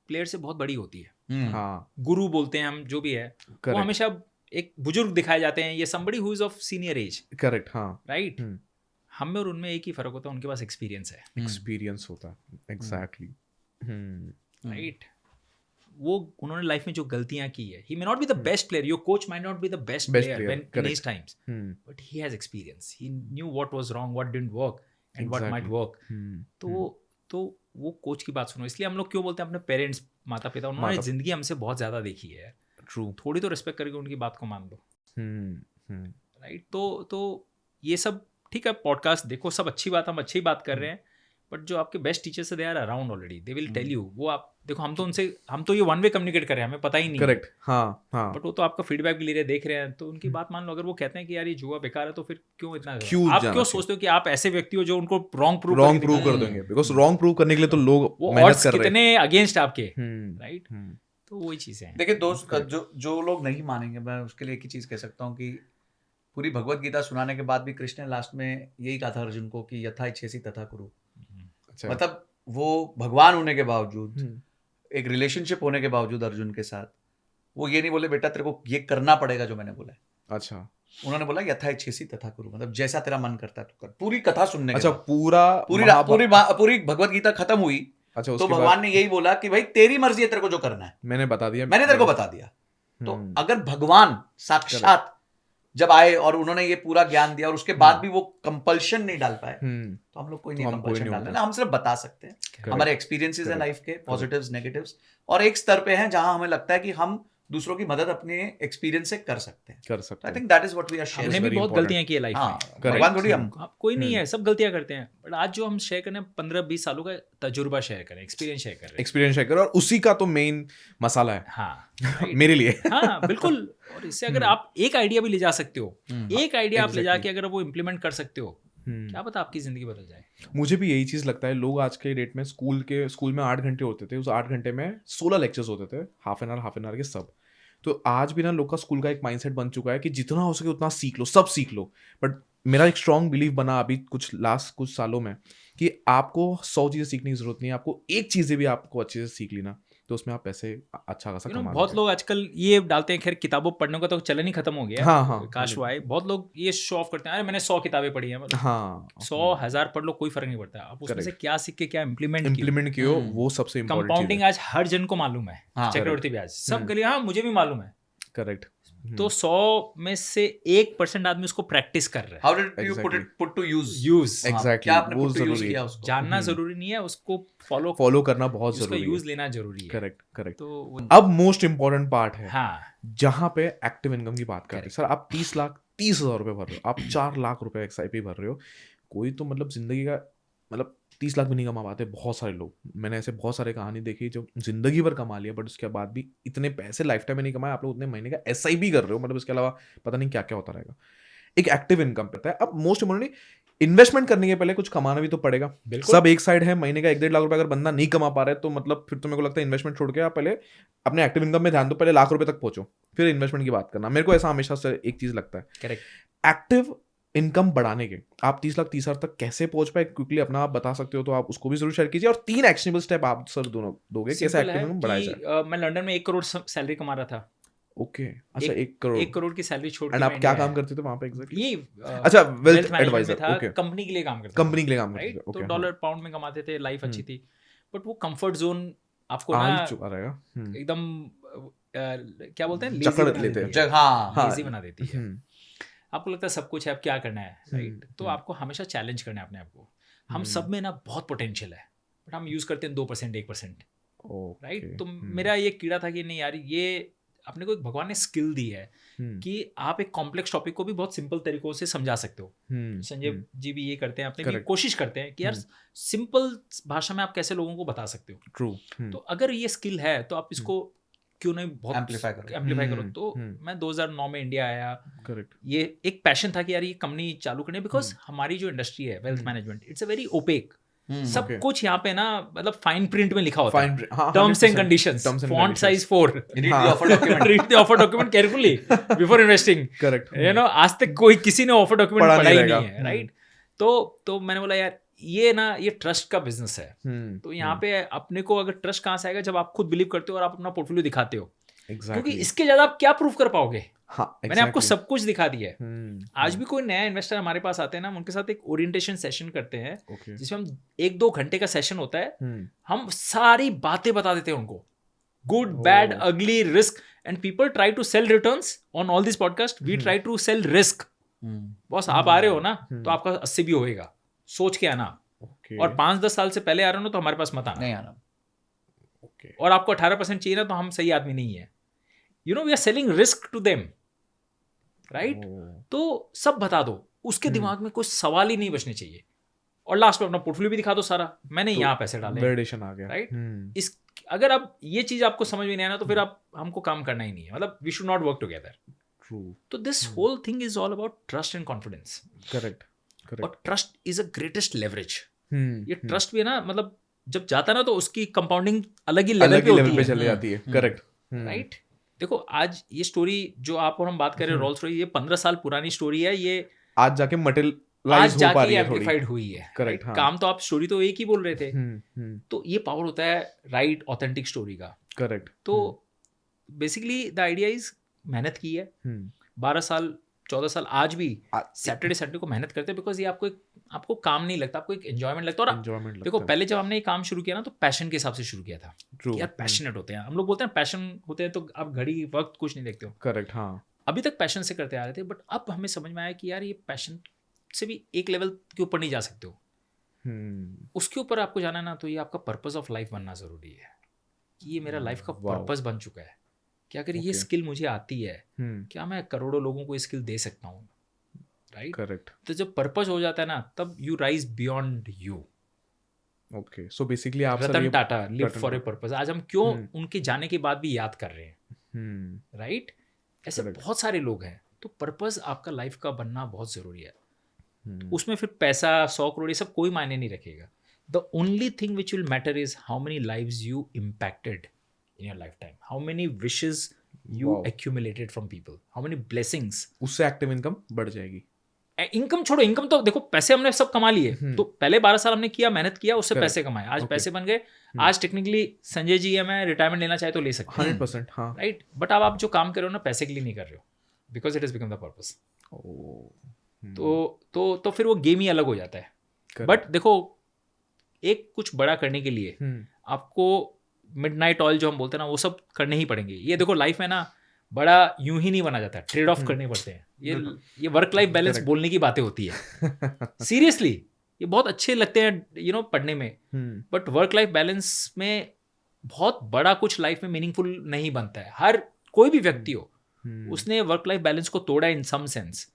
प्लेयर से बहुत बड़ी होती है। हाँ, गुरु बोलते हैं हम, जो भी है, वो करेक्ट हमेशा एक बुजुर्ग दिखाए जाते हैं, ये somebody who is of senior age, correct, हाँ, राइट। हम्म, हम में और उनमें एक ही फर्क होता है, उनके पास एक्सपीरियंस है, एक्सपीरियंस होता है, एग्जैक्टली। राइट। वो उन्होंने लाइफ में जो गलतियां की है, he may not be the best player, your coach might not be the best player player, when in correct. his times, but he has experience, he knew what was wrong, what didn't work and what might work. तो वो coach की बात सुनो। इसलिए हम लोग क्यों बोलते हैं अपने पेरेंट्स, माता पिता, उन्होंने जिंदगी हमसे बहुत ज्यादा देखी है, ट्रू, थोड़ी तो रिस्पेक्ट करके उनकी बात को मान लो, राइट। तो ये सब ठीक है, पॉडकास्ट देखो, सब अच्छी बात, हम अच्छी बात कर रहे हैं, बट जो आपके बेस्ट टीचर्स है, they are around already, they will tell you. वो आप देखो, हम तो ये वन वे कम्युनिकेट कर रहे हैं, हमें पता ही नहीं, करेक्ट, हाँ, हाँ, बट वो तो आपका फीडबैक भी ले रहे, देख रहे हैं, तो उनकी बात मान लो। अगर वो कहते हैं कि यार ये जुआ बेकार है, तो फिर क्यों इतना, क्यों आप जाना क्यों चाहिए? सोचते हो कि आप ऐसे व्यक्ति हो जो उनको रॉन्ग प्रूव कर देंगे? बिकॉज रॉन्ग प्रूव करने के लिए तो लोग वो मेहनत ऑड्स कर रहे हैं। कितने अगेंस्ट आपके, हम्म, राइट। तो वही चीजें हैं। देखिए दोस्त, जो लोग नहीं मानेंगे, मैं उसके लिए एक ही चीज कह सकता हूँ कि पूरी भगवत गीता सुनाने के बाद भी कृष्ण ने लास्ट में यही कहा था अर्जुन को कि यथा इच्छेसी तथा कुरु। अच्छा, मतलब वो भगवान होने के बावजूद, एक रिलेशनशिप होने के बावजूद अर्जुन के साथ, वो ये नहीं बोले बेटा तेरे को ये करना पड़ेगा जो मैंने बोला है। अच्छा, उन्होंने बोला यथा इच्छेसी तथा कुरु, मतलब जैसा तेरा मन करता है तो कर। पूरी कथा सुनने के अच्छा, बाद पूरी भगवत गीता खत्म हुई, अच्छा, तो भगवान ने यही बोला कि भाई तेरी मर्जी है, तेरे को जो करना है मैंने बता दिया, मैंने तेरे को बता दिया। तो अगर भगवान साक्षात जब आए और उन्होंने ये पूरा ज्ञान दिया और उसके बाद भी वो कंपल्शन नहीं डाल पाए, तो हम लोग कोई नहीं कंपल्शन डालना ना, हम सिर्फ बता सकते हैं हमारे एक्सपीरियंसेस हैं लाइफ के, पॉजिटिव्स नेगेटिव्स, और एक स्तर पे हैं जहां हमें लगता है कि हम दूसरों की मदद अपने एक्सपीरियंस से कर सकते हैं। I think that is what we are हमने शेयरिंग। भी बहुत गलतियां की है लाइफ में, भगवान थोड़ी हम कोई नहीं है, सब गलतियां करते हैं, बट आज जो हम शेयर कर रहे हैं 15-20 सालों का तजुर्बा शेयर करें, एक्सपीरियंस शेयर कर रहे हैं, एक्सपीरियंस शेयर करो, और उसी का तो मेन मसाला है। हाँ मेरे लिए हाँ बिल्कुल। और इससे अगर आप एक आइडिया भी ले जा सकते हो, एक आइडिया आप ले जाके अगर वो इम्प्लीमेंट कर सकते हो, क्या पता आपकी जिंदगी बदल जाए। मुझे भी यही चीज लगता है। लोग आज के डेट में स्कूल में 8 घंटे होते थे, उस 8 घंटे में 16 लेक्चर्स होते थे, हाफ एन आवर के सब। तो आज भी ना लोग का स्कूल का एक माइंडसेट बन चुका है कि जितना हो सके उतना सीख लो, सब सीख लो। बट मेरा एक स्ट्रॉन्ग बिलीव बना अभी कुछ सालों में कि आपको 100 चीज़ें सीखने की जरूरत नहीं है, आपको एक चीज़ें भी आपको अच्छे से सीख लेना, तो उसमें आप पैसे अच्छा खासा कमा बहुत लेंगे। लोग आजकल ये डालते हैं, खैर किताबों पढ़ने का तो चलन ही खत्म हो गया। हाँ, काश वो आए। बहुत लोग ये शो ऑफ करते हैं, अरे मैंने 100 किताबें पढ़ी हैं। हाँ, 100,000 पढ़ लो, कोई फर्क नहीं पड़ता। आप उसमें से क्या सीख के क्या इम्प्लीमेंट कियो, वो सबसे इम्पोर्टेंट चीज कंपाउंडिंग आज हर जन को मालूम है, चक्रवर्ती ब्याज सब गली, हाँ मुझे भी मालूम है। करेक्ट। तो 100 में से 1% आदमी उसको प्रैक्टिस कर रहा है। How did you put to use exactly, क्या आपने वो put to use जरूरी किया है। उसको? जानना जरूरी नहीं है, उसको फॉलो करना बहुत उसका जरूरी है। यूज लेना जरूरी है। करेक्ट। तो अब मोस्ट इम्पोर्टेंट पार्ट है, हाँ, जहां पे एक्टिव इनकम की बात कर रहे हैं। सर आप 30,30,000 रुपए भर रहे हो, आप 4 लाख रुपए SIP भर रहे हो, कोई तो मतलब जिंदगी का 30 लाख भी नहीं कमा पाते बहुत सारे लोग। मैंने ऐसे बहुत सारे कहानी देखी जो जिंदगी भर कमा लिया, बट उसके बाद भी इतने पैसे लाइफ टाइम में नहीं कमाए। आप लोग उतने महीने का SIP कर रहे हो, मतलब इसके अलावा पता नहीं क्या क्या होता रहेगा। एक एक्टिव इनकम पता है। अब मोस्ट इम्पोर्टेंटली इन्वेस्टमेंट करने के पहले कुछ कमाना भी तो पड़ेगा। सब एक साइड है, महीने का 1-1.5 लाख रुपए अगर बंदा नहीं कमा पा रहा है, तो मतलब फिर तो मेरे को लगता है इन्वेस्टमेंट छोड़ के आप पहले अपने एक्टिव इनकम में ध्यान दो, पहले लाख रुपए तक पहुंचो, फिर इन्वेस्टमेंट की बात करना। मेरे को ऐसा हमेशा से एक चीज लगता है। करेक्ट। एक्टिव इनकम बढ़ाने के आप 30,30,000 तक कैसे पहुंच पाए, क्विकली अपना आप बता सकते हो तो आप उसको भी जरूर शेयर कीजिए। और 3 एक्शनेबल स्टेप आप सर दोनों दोगे कैसे एक्टिव इनकम बढ़ाया जाए। मैं लंदन में 1 करोड़ सैलरी कमा रहा था। ओके, अच्छा 1 करोड़। 1 करोड़ की सैलरी छोड़ के एंड आप क्या काम करते थे वहां पे एग्जैक्टली? ये अच्छा, वेल्थ एडवाइजर था, ओके, कंपनी के लिए काम करता था। कंपनी के लिए काम करते थे, तो ओके। डॉलर पाउंड में कमाते थे, लाइफ अच्छी थी, बट वो कंफर्ट जोन आपको ना चुका रहेगा एकदम क्या बोलते हैं, जकड़ लेते हैं, लेजी बना देती है। आपको लगता है सब कुछ है, अब क्या करना है, राइट? तो आपको हमेशा चैलेंज करना है अपने आप को। हम सब में ना बहुत पोटेंशियल है, बट हम यूज करते हैं 2%, 1%, राइट? तो मेरा ये कीड़ा था कि नहीं यार, ये अपने को एक भगवान ने स्किल दी है कि आप एक कॉम्प्लेक्स टॉपिक को भी बहुत सिंपल तरीकों से समझा सकते हो। संजय जी भी ये करते हैं, अपने भी कोशिश करते हैं कि यार सिंपल भाषा में आप कैसे लोगों को बता सकते हो। ट्रू। तो अगर ये स्किल है तो आप इसको क्यों नहीं बहुत एम्पलीफाई करो। तो मैं 2009 में इंडिया आया। करेक्ट। ये एक पैशन था कि यार ये कंपनी चालू करनी है, बिकॉज हमारी जो इंडस्ट्री है wealth management, it's a very opaque. सब कुछ यहाँ पे ना मतलब फाइन प्रिंट में लिखा होता है, terms and conditions, font size 4, read the offer document carefully before investing. Correct. You know आज तक कोई किसी ने ऑफर डॉक्यूमेंट पढ़ा ही नहीं है, राइट। तो मैंने बोला यार ये ट्रस्ट का बिजनेस है। तो यहाँ पे अपने को अगर ट्रस्ट कहाँ से आएगा, जब आप खुद बिलीव करते हो और आप अपना पोर्टफोलियो दिखाते हो। क्योंकि इसके ज्यादा आप क्या प्रूव कर पाओगे। मैंने आपको सब कुछ दिखा दिया है। आज भी कोई नया इन्वेस्टर हमारे पास आते हैं ना, हम उनके साथ एक ओरिएंटेशन सेशन करते हैं, जिसमें हम 1-2 घंटे का सेशन होता है। हम सारी बातें बता देते हैं उनको, good bad ugly risk, and people try to sell returns on all this podcast, we try to sell risk. Boss आप आ रहे हो ना तो आपका 80 भी होएगा, सोच के आना। और 5-10 साल से पहले आ रहे हो ना तो हमारे पास मत आना, नहीं आना। और आपको 18% चाहिए ना तो हम सही आदमी नहीं है। You know we are selling risk to them, right. तो सब बता दो, उसके दिमाग में कोई सवाल ही नहीं बचने चाहिए। और लास्ट में अपना पोर्टफोलियो भी दिखा दो सारा, मैंने यहाँ पैसे डाले, वैलिडेशन आ गया, राइट। इस अगर अब ये चीज आपको समझ में नहीं आना तो फिर आप हमको काम करना ही नहीं है, मतलब we should not work together. तो this whole thing is all about trust and confidence. Correct. और trust is a greatest leverage. ये ट्रस्ट भी है ना, मतलब जब जाता है ना तो उसकी कंपाउंडिंग अलग ही लेवल पे चली जाती है। Correct, right. देखो आज ये स्टोरी जो आप और हम बात कर रहे हैं रोल्स रॉयस, ये 15 साल पुरानी स्टोरी है। ये आज जाके मटेरियलाइज हो पा रही है, एम्प्लीफाइड हुई है। करेक्ट। काम तो आप स्टोरी तो एक ही बोल रहे थे। तो ये पावर होता है राइट ऑथेंटिक स्टोरी का। करेक्ट। तो बेसिकली द आइडिया इज मेहनत की है 12 साल 14 साल, आज भी सैटरडे संडे को मेहनत करते हैं, बिकॉज ये आपको काम नहीं लगता, आपको एक एंजॉयमेंट लगता है। और देखो पहले जब हमने ये काम शुरू किया ना तो पैशन के हिसाब से शुरू किया था कि यार पैशनेट होते हैं हम लोग, बोलते हैं पैशन होते हैं तो आप घड़ी वक्त कुछ नहीं देखते हो। करेक्ट, हाँ। अभी तक पैशन से करते आ रहे थे, बट अब हमें समझ में आया कि यार ये पैशन से भी एक लेवल के ऊपर नहीं जा सकते हो। उसके ऊपर आपको जाना है ना तो ये आपका पर्पस ऑफ लाइफ बनना जरूरी है कि ये मेरा लाइफ का पर्पस बन चुका है कि अगर ये स्किल मुझे आती है, क्या मैं करोड़ों लोगों को ये स्किल दे सकता हूँ, राइट। करेक्ट। तो जब पर्पस हो जाता है ना तब you rise beyond you. Okay, so basically आप Ratan Tata live for a purpose, आज हम क्यों उनके जाने के बाद भी याद कर रहे हैं, राइट। ऐसे बहुत सारे लोग हैं। तो पर्पस आपका लाइफ का बनना बहुत जरूरी है। उसमें फिर पैसा 100 करोड़ ये सब कोई मायने नहीं रखेगा। The only thing which will matter is how many lives you impacted in your lifetime, how many wishes you accumulated from people, how many blessings। उससे एक्टिव इनकम बढ़ जाएगी। इनकम छोड़ो, इनकम तो देखो पैसे हमने सब कमा लिए। तो पहले 12 साल हमने किया, मेहनत किया, उससे पैसे कमाए, आज पैसे बन गए। आज टेक्निकली संजय जी है, मैं रिटायरमेंट लेना चाहे तो ले सकते हैं 100%, हाँ, राइट। बट अब आप जो काम कर रहे हो ना पैसे के लिए नहीं कर रहे हो, because it is become the purpose. तो फिर वो गेम ही अलग हो जाता है। बट देखो एक कुछ बड़ा करने के लिए आपको मिडनाइट ऑयल जो हम बोलते हैं ना वो सब करने ही पड़ेंगे। ये देखो लाइफ में ना बड़ा यूं ही नहीं बना जाता, ट्रेड ऑफ करने पड़ते हैं। ये वर्क लाइफ बैलेंस बोलने की बातें होती है, सीरियसली ये बहुत अच्छे लगते हैं पढ़ने में, बट वर्क लाइफ बैलेंस में बहुत बड़ा कुछ लाइफ में मीनिंगफुल नहीं बनता है। हर कोई भी व्यक्ति हो उसने वर्क लाइफ बैलेंस को तोड़ा इन सम सेंस।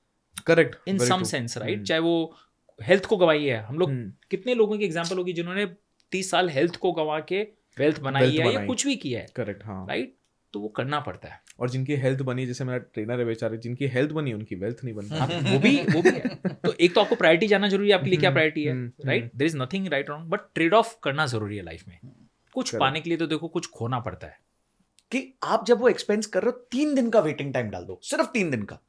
करेक्ट, इन सम सेंस, राइट। चाहे वो हेल्थ को गंवाई है, हम लोग कितने लोगों की एग्जाम्पल होगी जिन्होंने 30 साल हेल्थ को गंवा के वेल्थ बनाई है या कुछ भी किया है। करेक्ट, हाँ, राइट। तो वो करना पड़ता है। और जिनकी हेल्थ बनी, जैसे मेरा ट्रेनर है बेचारे, जिनकी हेल्थ बनी उनकी वेल्थ नहीं बनी। वो भी है। तो एक तो आपको प्रायोरिटी जानना जरूरी है, आपके लिए क्या प्रायोरिटी है, right. There is nothing right wrong, but trade off करना जरूरी है लाइफ में। कुछ पाने के लिए तो देखो कुछ खोना पड़ता है। कि आप जब वो एक्सपेंस कर रहे हो 3 दिन का वेटिंग टाइम डाल दो, सिर्फ 3 दिन का।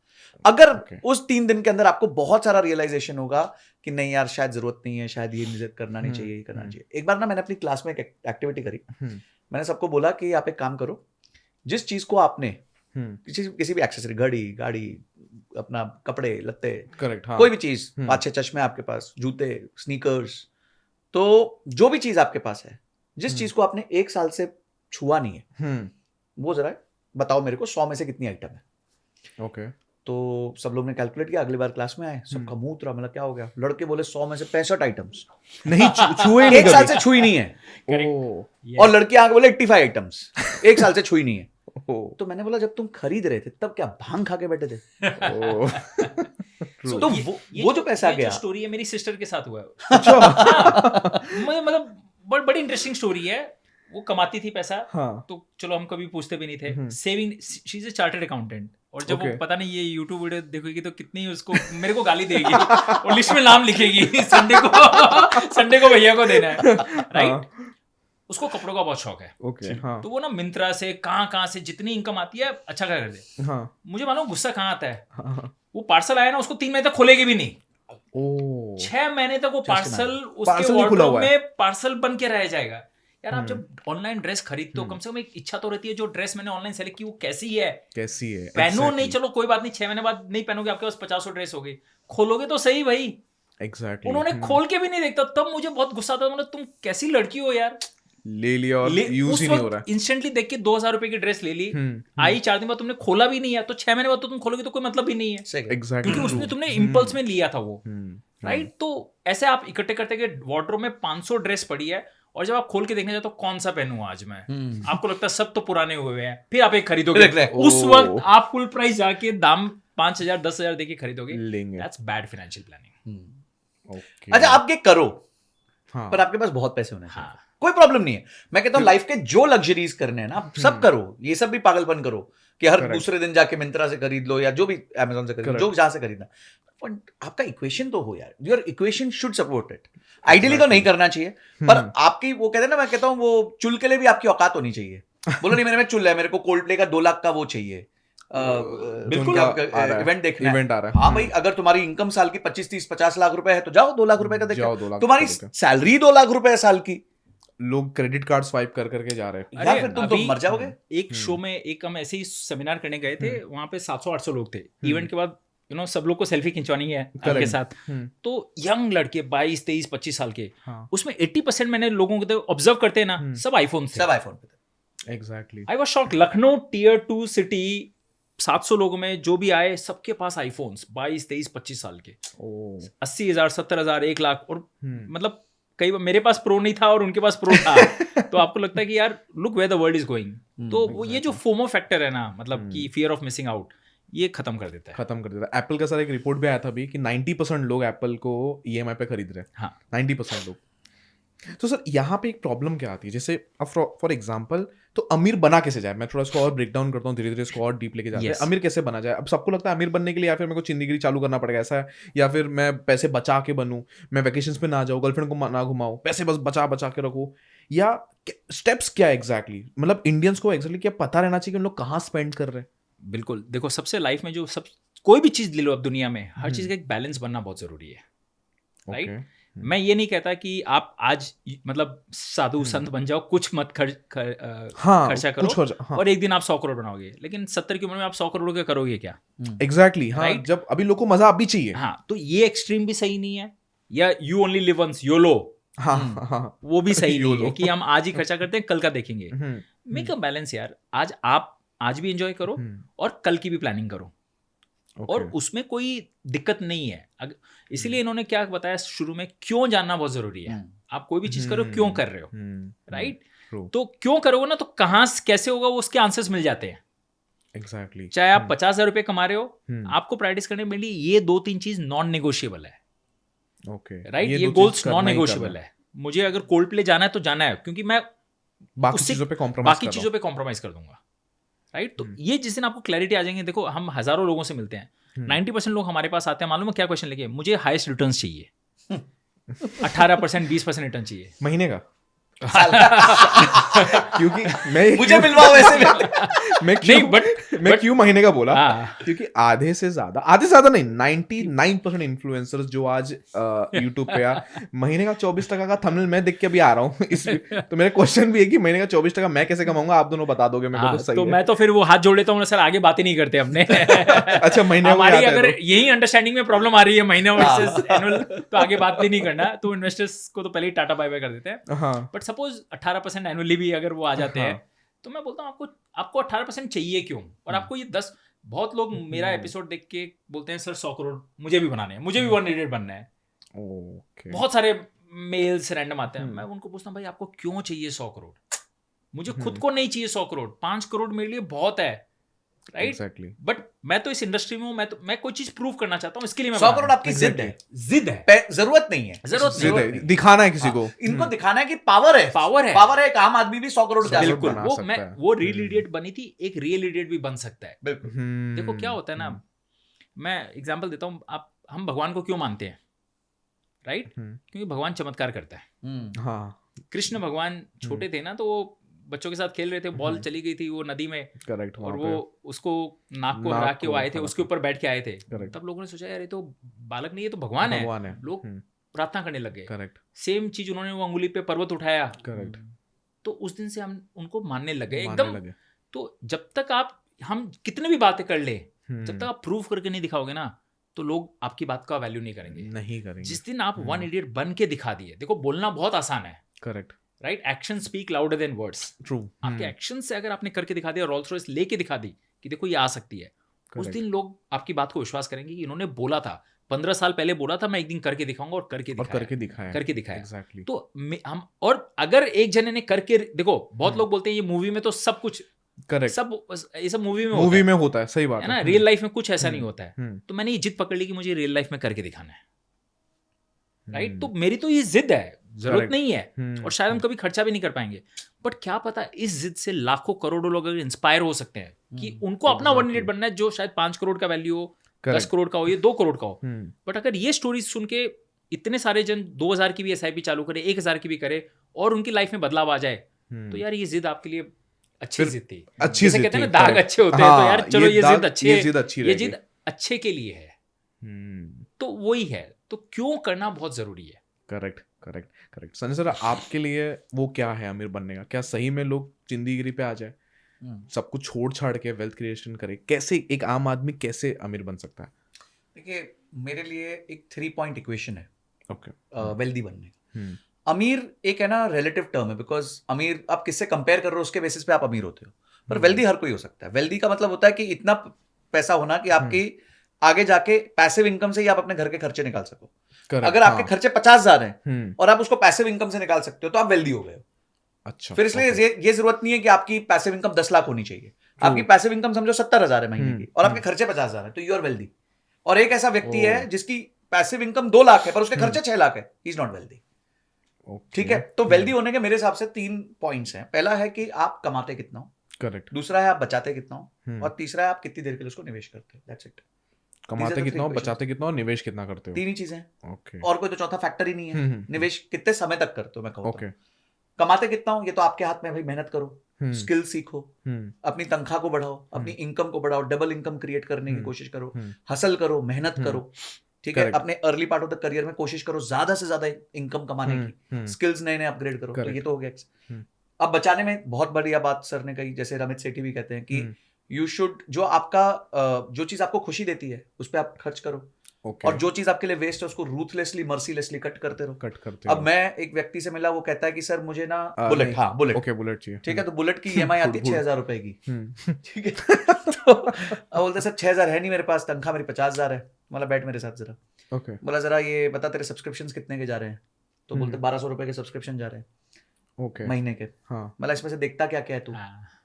अगर उस 3 दिन के अंदर आपको बहुत सारा रियलाइजेशन होगा कि नहीं यार शायद जरूरत नहीं है, शायद ये करना नहीं चाहिए, ये करना चाहिए। एक बार ना मैंने अपनी क्लास में एक एक्टिविटी करी। मैंने सबको बोला कि आप एक काम करो, जिस चीज को आपने किसी भी एक्सेसरी, घड़ी, गाड़ी, अपना कपड़े लत्ते, करेक्ट, हाँ, कोई भी चीज, 5-6 चश्मे आपके पास, जूते, स्नीकर्स, तो जो भी चीज आपके पास है, जिस चीज को आपने 1 साल से छुआ नहीं है, वो जरा बताओ मेरे को 100 में से कितनी आइटम है। ओके। तो सब लोग ने कैलकुलेट किया, अगली बार क्लास में आए, सबका मुंह उतरा, मतलब क्या हो गया। लड़के बोले 100 में से 65 आइटम्स नहीं छुए, 1 साल से छुई नहीं है। और लड़की आगे बोले 85 आइटम्स 1 साल से छुई नहीं है। तो मैंने बोला जब तुम खरीद रहे थे तब क्या भांग खा के बैठे थे? So, तो ये वो जो पैसा ये गया, जो स्टोरी है मेरी सिस्टर के साथ हुआ है। अच्छा। मतलब बड़ी इंटरेस्टिंग स्टोरी है। वो कमाती थी पैसा, हाँ। तो चलो हम कभी पूछते भी नहीं थे। Saving, she is a chartered accountant, और जब वो पता नहीं ये यूट्यूब वीडियो देखोगी तो कितनी उसको मेरे को गाली देगी और लिस्ट में नाम लिखेगी संडे को भैया को देना है, राइट। उसको कपड़ों का बहुत शौक है। ओके, हाँ। तो वो ना मिंत्रा से कहाँ से जितनी इनकम आती है अच्छा कर दे। हाँ। मुझे मालूम गुस्सा कहाँ आता है। वो पार्सल आया ना, उसको 3 महीने तक खोलेगी भी नहीं। 6 महीने तक वो पार्सल उसके वार्डरोब में पार्सल बन के रह जाएगा। यार आप जब ऑनलाइन ड्रेस खरीदते हो, कम से कम एक इच्छा तो रहती है जो ड्रेस मैंने ऑनलाइन सेलेक्ट की वो कैसी है पहनो। नहीं चलो कोई बात नहीं, 6 महीने बाद नहीं पहनोगे, आपके पास 50 ड्रेस हो गई, खोलोगे तो सही भाई। एग्जैक्टली। उन्होंने खोल के भी नहीं देखता, तब मुझे बहुत गुस्सा आता। मतलब तुम कैसी लड़की हो यार, ले लिया और यूज ही नहीं हो रहा। इंस्टेंटली देख के 2000 रुपए की ड्रेस ले ली, आई 4 दिन बाद तुमने खोला भी नहीं है, तो 6 महीने बाद तो तुम खोलोगे तो कोई मतलब भी नहीं है। एग्जैक्टली, क्योंकि उसमें तुमने इम्पल्स में लिया था वो, राइट। तो ऐसे आप इकट्ठे करते कि वार्डरोब में 500 ड्रेस पड़ी है, और जब आप खोल के देखने जाते तो कौन सा पहनूं आज मैं, आपको लगता है सब तो पुराने हुए हैं, फिर आप एक खरीदोगे। उस वक्त आप फुल प्राइस जाके दाम 5000 10,000 देके खरीदोगे। That's bad financial planning. अच्छा आप ये करो, हाँ। पर आपके पास बहुत पैसे होने चाहिए। कोई प्रॉब्लम नहीं है। मैं कहता हूँ लाइफ के जो लग्जरीज करने हैं ना, सब करो। ये सब भी पागलपन करो कि हर दूसरे दिन जाके मिंत्रा से खरीद लो या जो भी अमेज़न से खरीद लो, जो जहां से खरीदना। आपका इक्वेशन तो हो यार, your equation should support it. Ideally तो नहीं करना चाहिए, पर आपकी वो कहते हैं ना, मैं कहता हूँ वो चुल के लिए भी आपकी औकात होनी चाहिए। बोलो नहीं मेरे में चुल है, मेरे को कोल्ड प्ले का 2 लाख का वो चाहिए, बिल्कुल इवेंट देखना है। हाँ भाई, अगर तुम्हारी इनकम साल की 25 30 50 लाख रुपए है तो जाओ 2 लाख रुपए का देखो। तुम्हारी सैलरी 2 लाख रुपए है साल की, लोग क्रेडिट कार्ड स्वाइप कर करके जा रहे हैं। या फिर तुम तो मर जाओगे। एक शो में एक हम ऐसे ही सेमिनार करने गए थे, वहां पे 700-800 लोग थे। इवेंट के बाद सब लोग को सेल्फी खिंचवानी है उनके साथ। तो यंग लड़के 22 23 25 साल के, उसमें 80% मैंने लोगों को ऑब्जर्व करते हैं ना, सब आईफोन पे। Exactly. I was shocked. Lucknow Tier 2 city, 700 लोगों में जो भी आए सबके पास आईफोन्स, 22 23 25 साल के, 80,000 70,000 1 लाख। और मतलब कई बार मेरे पास प्रो नहीं था और उनके पास प्रो था। तो आपको लगता है कि यार look where the world is going. तो वो ये जो फोमो फैक्टर है ना, मतलब कि फियर ऑफ मिसिंग आउट, ये खत्म कर देता है। एप्पल का सर एक रिपोर्ट भी आया था अभी कि 90% लोग एप्पल को EMI पे खरीद रहे हैं। हाँ, 90% लोग। तो सर यहाँ पे एक प्रॉब्लम क्या आती है, जैसे फॉर एग्जांपल, तो अमीर बना कैसे जाए? मैं थोड़ा इसको और ब्रेक डाउन करता हूँ, धीरे धीरे इसको और डीप लेके जाते हैं। अमीर कैसे बना जाए? अब सबको लगता है अमीर बनने के लिए या फिर मेरे को चिंदीगिरी चालू करना पड़ेगा, ऐसा है, या फिर मैं पैसे बचा के बनूं, मैं वैकेशंस पे ना जाऊँ, गर्लफ्रेंड को ना घुमाऊं, पैसे बस बचा के रखूं, या स्टेप्स क्या एग्जैक्टली? मतलब इंडियंस को एग्जैक्टली क्या पता रहना चाहिए कि उन लोग कहाँ स्पेंड कर रहे हैं? बिल्कुल। देखो, सबसे लाइफ में जो सब कोई भी चीज ले लो अब दुनिया में, हर चीज का एक बैलेंस बनना बहुत जरूरी है, राइट। मैं ये नहीं कहता कि आप आज मतलब साधु संत बन जाओ, कुछ मत खर्चा करो और एक दिन आप 100 करोड़ बनाओगे, लेकिन 70 की उम्र में आप 100 करोड़ का करोगे क्या? एग्जैक्टली, हाँ, जब अभी लोगों को मजा अभी चाहिए। हाँ, तो ये एक्सट्रीम भी सही नहीं है, या you only live once, YOLO, वो भी सही नहीं है कि हम आज ही खर्चा करते हैं कल का देखेंगे। मेक अ बैलेंस यार। आप आज भी एंजॉय करो और कल की भी प्लानिंग करो, और उसमें कोई दिक्कत नहीं है। इसीलिए इन्होंने क्या बताया शुरू में, क्यों जानना बहुत जरूरी है। आप कोई भी चीज करो, क्यों कर रहे हो, राइट। तो क्यों करोगे ना, तो कहाँ कैसे होगा वो उसके आंसर्स मिल जाते हैं। एग्जैक्टली। चाहे आप 50,000 रुपए कमा रहे हो, आपको प्रैक्टिस करने में ये 2-3 चीज नॉन नेगोशिएबल है, राइट। ये गोल्स नॉन नेगोशिएबल है। मुझे अगर कोल्ड प्ले जाना है तो जाना है, क्योंकि मैं बाकी चीजों पे कॉम्प्रोमाइज कर दूंगा, राइट। तो ये जिस दिन आपको क्लैरिटी आ जाएंगे, देखो हम हजारों लोगों से मिलते हैं, 90% लोग हमारे पास आते हैं, मालूम है क्या क्वेश्चन लेके? मुझे हाईएस्ट रिटर्न चाहिए, 18% 20% रिटर्न चाहिए महीने का। क्योंकि मुझे मिलवाओ वैसे मैं क्यों महीने का बोला, क्योंकि आधे से ज्यादा नहीं, 99% इन्फ्लुएंसर्स जो आज यूट्यूब पे महीने का 24 टका का थंबनेल मैं देख के अभी आ रहा हूँ तो मेरा क्वेश्चन भी है कि महीने का 24 टका मैं कैसे कमाऊंगा? आप दोनों बता दोगे मेरे को तो सही तो मैं तो फिर वो हाथ जोड़ लेता हूँ, सर आगे बात ही नहीं करते अपने। अच्छा, महीने हमारी अगर यही अंडरस्टैंडिंग में प्रॉब्लम आ रही है महीने वर्सेस एनुअल, तो आगे बात भी नहीं करना। तो इन्वेस्टर्स को तो पहले ही टाटा बाय बाय कर देते हैं। बट सपोज 18% एनुअली भी अगर वो आ जाते हैं, तो मैं बोलता हूँ आपको 18% चाहिए क्यों? और आपको ये 10, बहुत लोग मेरा एपिसोड देख के बोलते हैं सर 100 करोड़ मुझे भी बनाने हैं, मुझे भी 1 बनना है। बहुत सारे मेल्स रैंडम आते हैं, मैं उनको पूछता हूँ भाई आपको क्यों चाहिए 100 करोड़? मुझे खुद को नहीं चाहिए 100 करोड़, 5 करोड़ मेरे लिए बहुत है, राइट? एग्जैक्टली। बट मैं तो इस इंडस्ट्री में हूं, मैं कोई चीज प्रूव करना चाहता हूं, इसके लिए मैं 100 करोड़ आपकी जिद है, जरूरत नहीं है, जिद है, दिखाना है किसी को। इनको दिखाना है कि पावर है, पावर है। एक आम आदमी भी 100 करोड़ जा बिल्कुल। सकता है। वो रियल इडियट बनी थी, एक रियल इडियट भी बन सकता है। बिल्कुल। देखो क्या होता है ना, मैं एग्जांपल देता हूं, हम भगवान को क्यों मानते हैं, राइट? क्योंकि भगवान चमत्कार करता है। हाँ, कृष्ण भगवान छोटे थे ना, तो वो बच्चों के साथ खेल रहे थे, बॉल चली गई थी वो नदी में, करेक्ट, और वो उसको नाक को हरा के वो आए थे, उसके ऊपर बैठ के आए थे। तब लोगों ने सोचा यार ये तो बालक नहीं, ये तो भगवान है। लोग प्रार्थना करने लगे। करेक्ट। सेम चीज उन्होंने वो अंगुली पे पर्वत उठाया। करेक्ट। तो उस दिन से हम उनको मानने लगे एकदम। तो जब तक हम कितने भी बातें कर ले, जब तक आप प्रूव करके नहीं दिखाओगे ना, तो लोग आपकी बात का वैल्यू नहीं करेंगे। जिस दिन आप वन इडियट बन के दिखा दिए, देखो बोलना बहुत आसान है, correct, right? Action speak louder than words. True. आपके एक्शन से अगर आपने करके दिखा दिया, रोल्स रॉयस लेके दिखा दी कि देखो ये आ सकती है, उस दिन लोग आपकी बात को विश्वास करेंगे कि इन्होंने बोला था, 15 साल पहले बोला था मैं एक दिन करके दिखाऊंगा, और करके दिखाया। एग्जैक्टली। तो हम, और अगर एक जने ने करके देखो, बहुत लोग बोलते हैं ये मूवी में तो सब कुछ, करेक्ट, सब ये सब मूवी में होता है, सही बात है ना, रियल लाइफ में कुछ ऐसा नहीं होता है। तो मैंने ये जिद पकड़ ली कि मुझे रियल लाइफ में करके दिखाना है, राइट? तो मेरी तो ये जिद है, जरूरत नहीं है, और शायद हम कभी खर्चा भी नहीं कर पाएंगे, बट क्या पता इस जिद से लाखों करोड़ों लोग इंस्पायर हो सकते हैं कि उनको अपना वन इडियट बनना है, जो शायद 5 करोड़ का वैल्यू हो, 10 करोड़ का हो, ये 2 करोड़ का हो। बट अगर ये स्टोरी सुन के इतने सारे जन 2000 की भी SIP चालू करे, 1000 की भी करे, और उनकी लाइफ में बदलाव आ जाए, तो यार ये जिद आपके लिए अच्छी जिद थी। जैसे कहते हैं ना, दाग अच्छे होते हैं, तो यार चलो ये जिद अच्छे के लिए है, तो वही है, तो क्यों करना बहुत जरूरी है। करेक्ट। संजय सर, आपके लिए वो क्या है अमीर बनने का? क्या सही में लोग जिंदगी पे आ जाए, सब कुछ छोड़ छाड़ के वेल्थ क्रिएशन करे? कैसे एक आम आदमी कैसे अमीर बन सकता है? देखिए, मेरे लिए एक 3 पॉइंट इक्वेशन है ओके वेल्दी बनने का। अमीर एक है ना रिलेटिव टर्म है, बिकॉज अमीर आप किससे कंपेयर कर रहे हो उसके बेसिस पे आप अमीर होते हो, पर वेल्दी हर कोई हो सकता है। वेल्दी का मतलब होता है कि इतना पैसा होना कि आपकी आगे जाके पैसिव इनकम से ही आप अपने घर के खर्चे निकाल सको। अगर आपके खर्चे 50,000 हैं और आप उसको पैसिव इनकम से निकाल सकते हो, तो आप वेल्दी हो गए हो। अच्छा, फिर इसलिए ये जरूरत नहीं है कि आपकी पैसिव इनकम 10 लाख होनी चाहिए। आपकी पैसिव इनकम समझो 70,000 है महीने की, और आपके खर्चे 50,000 है, तो यू आर वेल्दी। और एक ऐसा व्यक्ति है जिसकी पैसिव इनकम 2 लाख है पर उसके खर्चे 6 लाख है, ही इज नॉट वेल्दी। ठीक है, तो वेल्दी होने के मेरे हिसाब से 3 पॉइंट्स हैं। पहला है कि आप कमाते कितना हो, करेक्ट। दूसरा है आप बचाते कितना हो, और तीसरा है आप कितनी देर के लिए उसको निवेश करते हो। That's it. कमाते कितना हो, बचाते कितना हो, निवेश कितना करते हो, 3 ही चीजें हैं। ओके। और कोई तो चौथा फैक्टर ही नहीं है। निवेश कितने समय तक करते हो, मैं कहूँ ओके। कमाते कितना हो, ये तो आपके हाथ में, भाई मेहनत करो, स्किल सीखो, अपनी तनख्वाह को बढ़ाओ, अपनी इनकम को बढ़ाओ, डबल इनकम क्रिएट करने की कोशिश करो, हसल करो, मेहनत करो, ठीक है, अपने early part of the career में कोशिश करो ज्यादा से ज्यादा इनकम कमाने की, स्किल्स नए नए अपग्रेड करो। तो ये तो हो गया। अब बचाने में बहुत बढ़िया बात सर ने कही, जैसे रमित सेठी भी कहते हैं कि यू शुड, जो आपका जो चीज आपको खुशी देती है उस पर आप खर्च करो, और जो चीज आपके लिए वेस्ट है उसको रूथलेसली, मर्सीलेसली कट करते रहो। अब मैं एक व्यक्ति से मिला, वो कहता है कि सर मुझे ना बुलेट, हाँ बुलेट, ओके बुलेट चाहिए, ठीक है, तो बुलेट की EMI आती है 6,000 रुपए की, ठीक है। तो अब बोलते सर 6,000 है नहीं मेरे पास, तनख्वाह मेरी 50,000 है, मतलब बैठ मेरे साथ जरा, ओके। बोला जरा ये बता तेरे सब्सक्रिप्शन कितने के जा रहे हैं, तो बोलते 1,200 रुपए के सब्सक्रिप्शन जा रहे हैं, ओके, महीने के। हाँ, मतलब इसमें से देखता क्या क्या है तू,